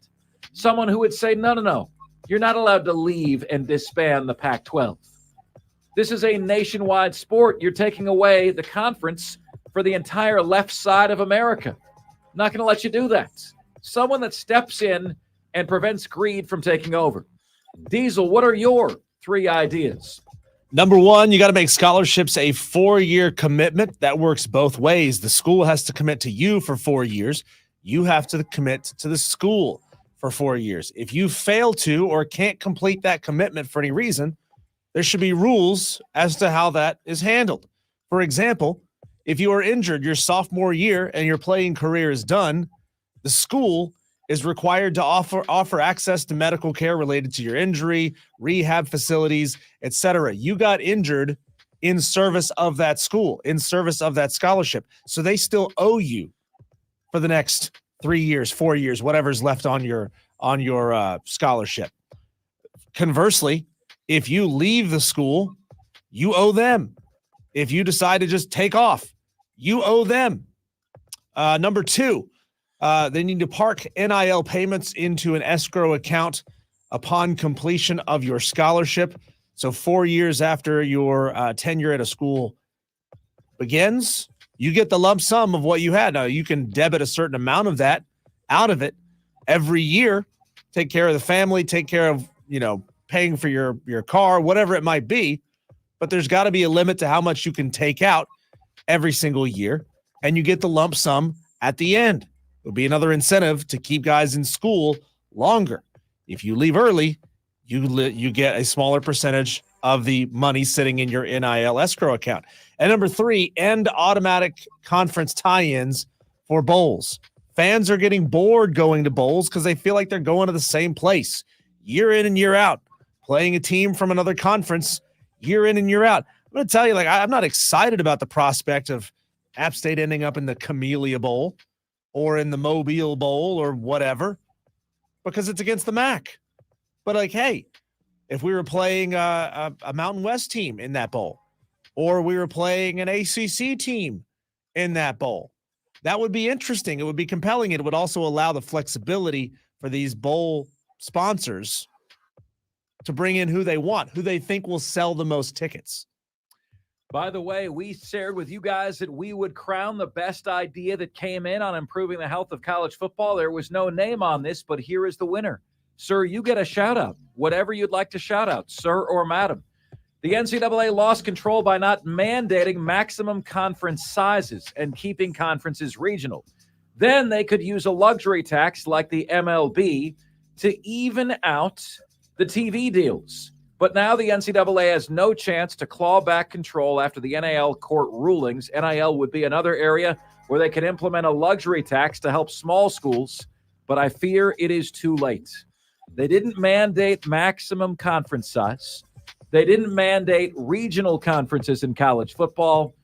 Someone who would say, no, you're not allowed to leave and disband the Pac-12. This is a nationwide sport. You're taking away the conference for the entire left side of America. Not going to let you do that. Someone that steps in and prevents greed from taking over. Diesel, what are your 3 ideas? Number one, you got to make scholarships a 4-year commitment. That works both ways. The school has to commit to you for 4 years. You have to commit to the school for 4 years. If you fail to or can't complete that commitment for any reason, there should be rules as to how that is handled. For example, if you are injured your sophomore year and your playing career is done, the school is required to offer access to medical care related to your injury, rehab facilities, etc. You got injured in service of that school, in service of that scholarship. So they still owe you for the next 3 years, 4 years, whatever's left on your scholarship. Conversely, if you leave the school, you owe them. If you decide to just take off, you owe them. Number 2, they need to park NIL payments into an escrow account upon completion of your scholarship. So 4 years after your tenure at a school begins, you get the lump sum of what you had. Now, you can debit a certain amount of that out of it every year, take care of the family, take care of, paying for your car, whatever it might be. But there's got to be a limit to how much you can take out every single year, and you get the lump sum at the end. It would be another incentive to keep guys in school longer. If you leave early, you get a smaller percentage of the money sitting in your NIL escrow account. And number 3, end automatic conference tie-ins for bowls. Fans are getting bored going to bowls because they feel like they're going to the same place year in and year out, playing a team from another conference year in and year out. I'm going to tell you, I'm not excited about the prospect of App State ending up in the Camellia Bowl or in the Mobile Bowl or whatever, because it's against the MAC. But hey, if we were playing a Mountain West team in that bowl, or we were playing an ACC team in that bowl, that would be interesting. It would be compelling. It would also allow the flexibility for these bowl sponsors to bring in who they want, who they think will sell the most tickets. By the way, we shared with you guys that we would crown the best idea that came in on improving the health of college football. There was no name on this, but here is the winner. Sir, you get a shout out. Whatever you'd like to shout out, sir or madam. The NCAA lost control by not mandating maximum conference sizes and keeping conferences regional. Then they could use a luxury tax like the MLB to even out the TV deals. But now the NCAA has no chance to claw back control after the NIL court rulings. NIL would be another area where they could implement a luxury tax to help small schools, but I fear it is too late. They didn't mandate maximum conference size. They didn't mandate regional conferences in college football.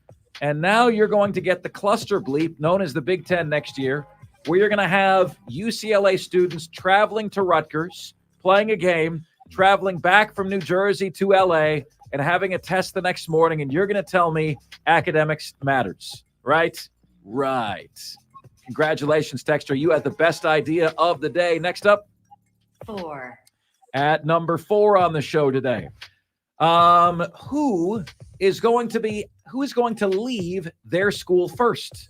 And now you're going to get the cluster bleep known as the Big Ten next year, where you're going to have UCLA students traveling to Rutgers, playing a game, traveling back from New Jersey to LA, and having a test the next morning, and you're going to tell me academics matters, right? Right. Congratulations, Texter. You had the best idea of the day. Next up. 4. At number 4 on the show today. Who is going to leave their school first?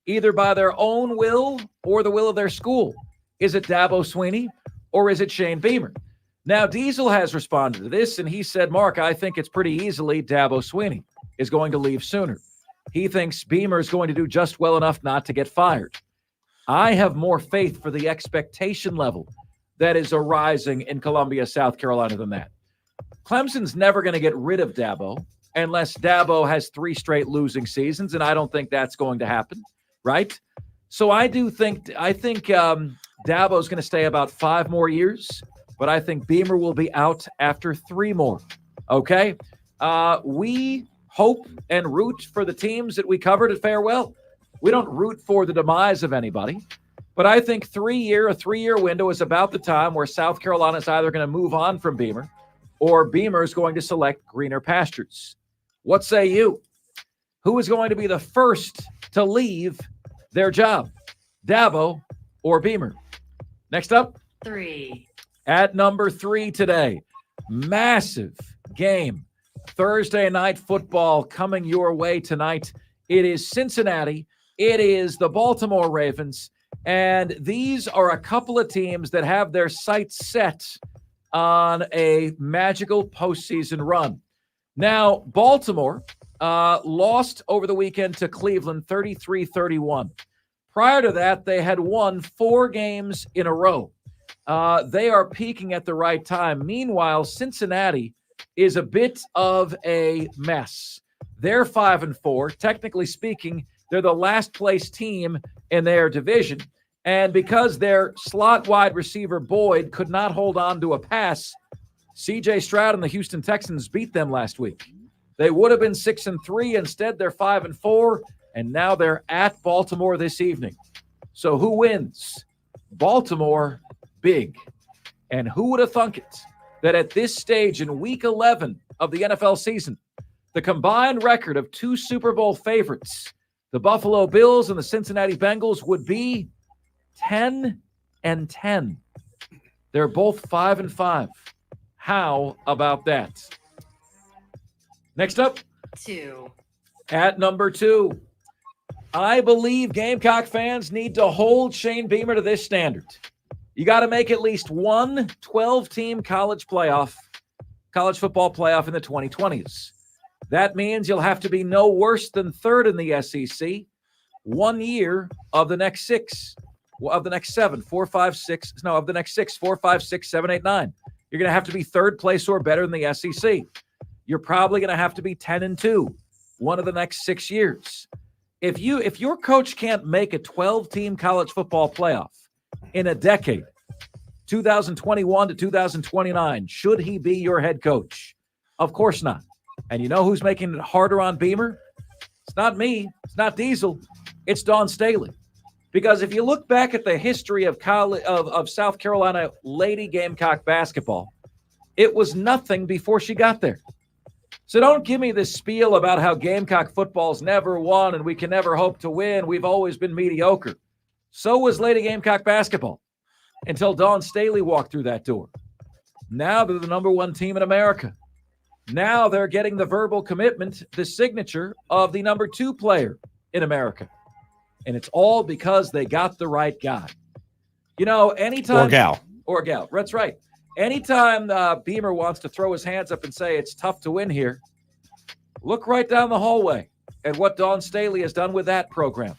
Either by their own will or the will of their school. Is it Dabo Swinney or is it Shane Beamer? Now, Diesel has responded to this, and he said, Mark, I think it's pretty easily Dabo Swinney is going to leave sooner. He thinks Beamer is going to do just well enough not to get fired. I have more faith for the expectation level that is arising in Columbia, South Carolina than that. Clemson's never going to get rid of Dabo unless Dabo has 3 straight losing seasons, and I don't think that's going to happen, right? So I think Dabo is going to stay about 5 more years, but I think Beamer will be out after 3 more. Okay? We hope and root for the teams that we covered at Farewell. We don't root for the demise of anybody, but I think a 3-year window is about the time where South Carolina is either going to move on from Beamer or Beamer is going to select greener pastures. What say you? Who is going to be the first to leave their job? Dabo or Beamer? Next up. 3. At number 3 today, massive game. Thursday night football coming your way tonight. It is Cincinnati. It is the Baltimore Ravens. And these are a couple of teams that have their sights set on a magical postseason run. Now, Baltimore lost over the weekend to Cleveland 33-31. Prior to that, they had won 4 games in a row. They are peaking at the right time. Meanwhile, Cincinnati is a bit of a mess. They're 5-4. Technically speaking, they're the last place team in their division. And because their slot wide receiver Boyd could not hold on to a pass, C.J. Stroud and the Houston Texans beat them last week. They would have been 6-3. Instead, they're 5-4. And now they're at Baltimore this evening. So who wins? Baltimore, big. And who would have thunk it that at this stage in week 11 of the NFL season, the combined record of 2 Super Bowl favorites, the Buffalo Bills and the Cincinnati Bengals, would be 10-10. They're both 5-5. How about that? Next up. 2. At number 2. I believe Gamecock fans need to hold Shane Beamer to this standard. You got to make at least one 12-team college football playoff in the 2020s. That means you'll have to be no worse than 3rd in the SEC 1 year of the next 6, of the next 7, 4, 5, 6. No, of the next 6, 4, 5, 6, 7, 8, 9. You're going to have to be 3rd place or better in the SEC. You're probably going to have to be 10-2 one of the next 6 years. If your coach can't make a 12-team college football playoff in a decade, 2021 to 2029, should he be your head coach? Of course not. And you know who's making it harder on Beamer? It's not me. It's not Diesel. It's Dawn Staley. Because if you look back at the history of South Carolina Lady Gamecock basketball, it was nothing before she got there. So don't give me this spiel about how Gamecock football's never won and we can never hope to win. We've always been mediocre. So was Lady Gamecock basketball until Dawn Staley walked through that door. Now they're the number 1 team in America. Now they're getting the verbal commitment, the signature of the number 2 player in America. And it's all because they got the right guy. You know, anytime. Or gal. That's right. Anytime Beamer wants to throw his hands up and say it's tough to win here, look right down the hallway at what Dawn Staley has done with that program.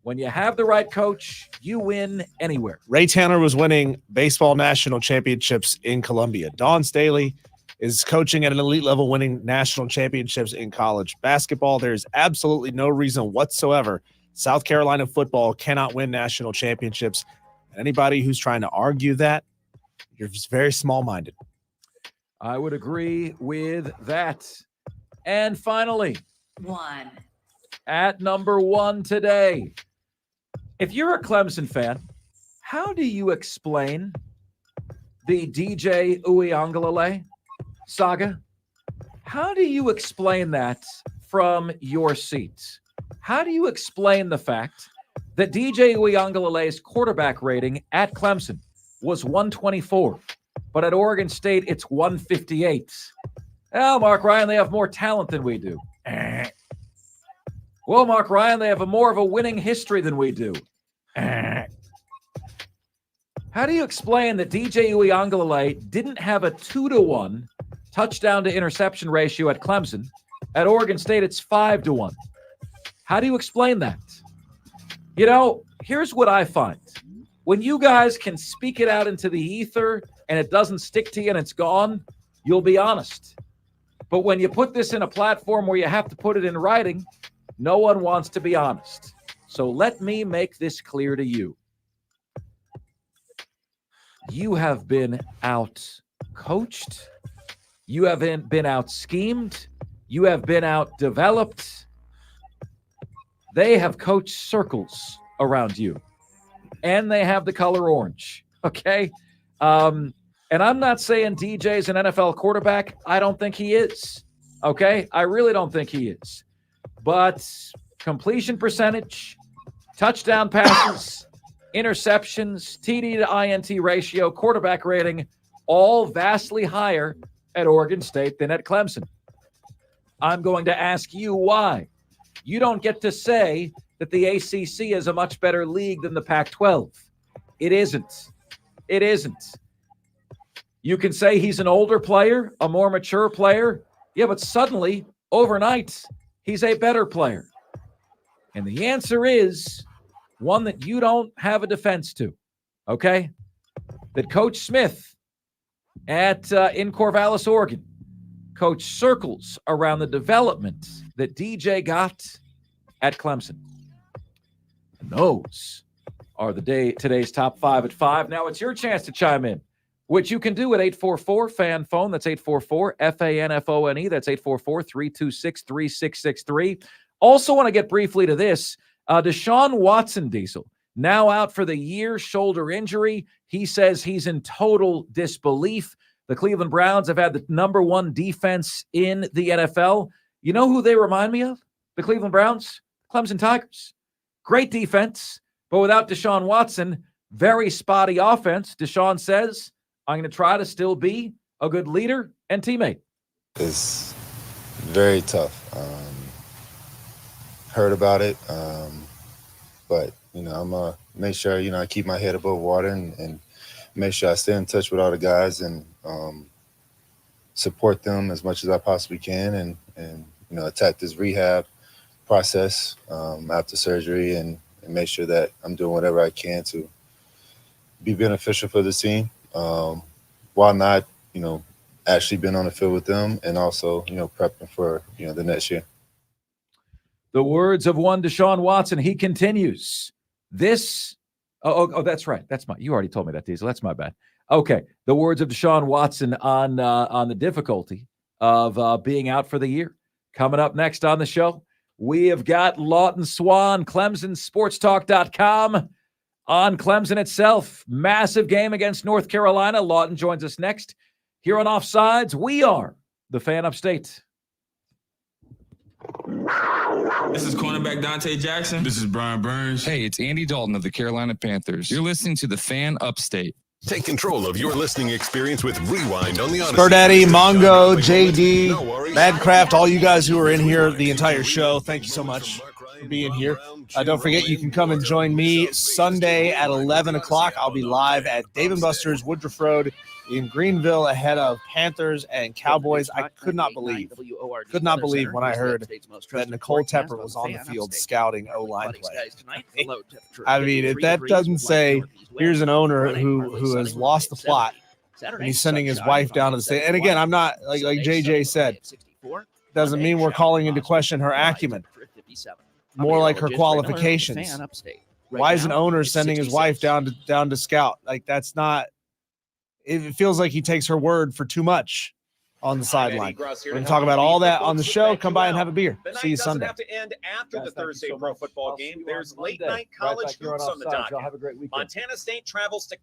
When you have the right coach, you win anywhere. Ray Tanner was winning baseball national championships in Columbia. Dawn Staley is coaching at an elite level, winning national championships in college basketball. There's absolutely no reason whatsoever South Carolina football cannot win national championships. Anybody who's trying to argue that, you're just very small-minded. I would agree with that. And finally, 1. At number 1 today, if you're a Clemson fan, how do you explain the DJ Uiagalelei saga? How do you explain that from your seat? How do you explain the fact that DJ Uiagalelei's quarterback rating at Clemson was 124, but at Oregon State, it's 158? Well, Marc Ryan, they have more talent than we do. Well, Marc Ryan, they have more of a winning history than we do. How do you explain that DJ Uiagalelei didn't have a 2-to-1 touchdown to interception ratio at Clemson? At Oregon State, it's 5-to-1. How do you explain that? You know, here's what I find. When you guys can speak it out into the ether and it doesn't stick to you and it's gone, you'll be honest. But when you put this in a platform where you have to put it in writing, no one wants to be honest. So let me make this clear to you. You have been out-coached. You have been out-schemed. You have been out-developed. They have coached circles around you. And they have the color orange, okay? And I'm not saying DJ's an NFL quarterback. I don't think he is, okay? I really don't think he is. But completion percentage, touchdown passes, interceptions, TD to INT ratio, quarterback rating, all vastly higher at Oregon State than at Clemson. I'm going to ask you why. You don't get to say that the ACC is a much better league than the Pac-12. It isn't. It isn't. You can say he's an older player, a more mature player. Yeah, but suddenly, overnight, he's a better player. And the answer is one that you don't have a defense to, okay? That Coach Smith in Corvallis, Oregon, coached circles around the development that DJ got at Clemson. And those are today's top 5 at 5. Now it's your chance to chime in, which you can do at 844-FAN-PHONE. That's 844-FANFONE. That's 844-326-3663. Also want to get briefly to this. Deshaun Watson, Diesel, now out for the year, shoulder injury. He says he's in total disbelief. The Cleveland Browns have had the number 1 defense in the NFL. You know who they remind me of? The Cleveland Browns? Clemson Tigers. Great defense, but without Deshaun Watson, very spotty offense. Deshaun says, I'm going to try to still be a good leader and teammate. It's very tough. Heard about it, but, I'm going to make sure, I keep my head above water and make sure I stay in touch with all the guys and support them as much as I possibly can and attack this rehab process after surgery and make sure that I'm doing whatever I can to be beneficial for the team while not, actually being on the field with them and also, prepping for, the next year. The words of one Deshaun Watson. He continues. That's right. You already told me that, Diesel. That's my bad. Okay. The words of Deshaun Watson on the difficulty of being out for the year. Coming up next on the show, we have got Lawton Swan, ClemsonSportsTalk.com on Clemson itself. Massive game against North Carolina. Lawton joins us next here on Offsides. We are the Fan Upstate. This is cornerback Dante Jackson. This is Brian Burns. Hey, it's Andy Dalton of the Carolina Panthers. You're listening to the Fan Upstate. Take control of your listening experience with Rewind on the Odyssey. Spur Daddy, Mongo, JD, Madcraft, all you guys who are in here the entire show, thank you so much for being here. Don't forget, you can come and join me Sunday at 11 o'clock. I'll be live at Dave & Buster's, Woodruff Road in Greenville ahead of Panthers and Cowboys. I could not believe when I heard that Nicole Tepper was on the field scouting O-line play. I mean, if that doesn't say, here's an owner who has lost the plot, and he's sending his wife down to the state. And again, I'm not, like JJ said, doesn't mean we're calling into question her acumen. More like her qualifications. Why is an owner sending his wife down to scout? Like, that's not. It feels like he takes her word for too much on the sideline. We're going to talk about all that on the show. Come by and have a beer. See you Sunday. The night doesn't have to end after the Thursday Pro Football game. There's late-night college hoops on the docket. Montana State travels to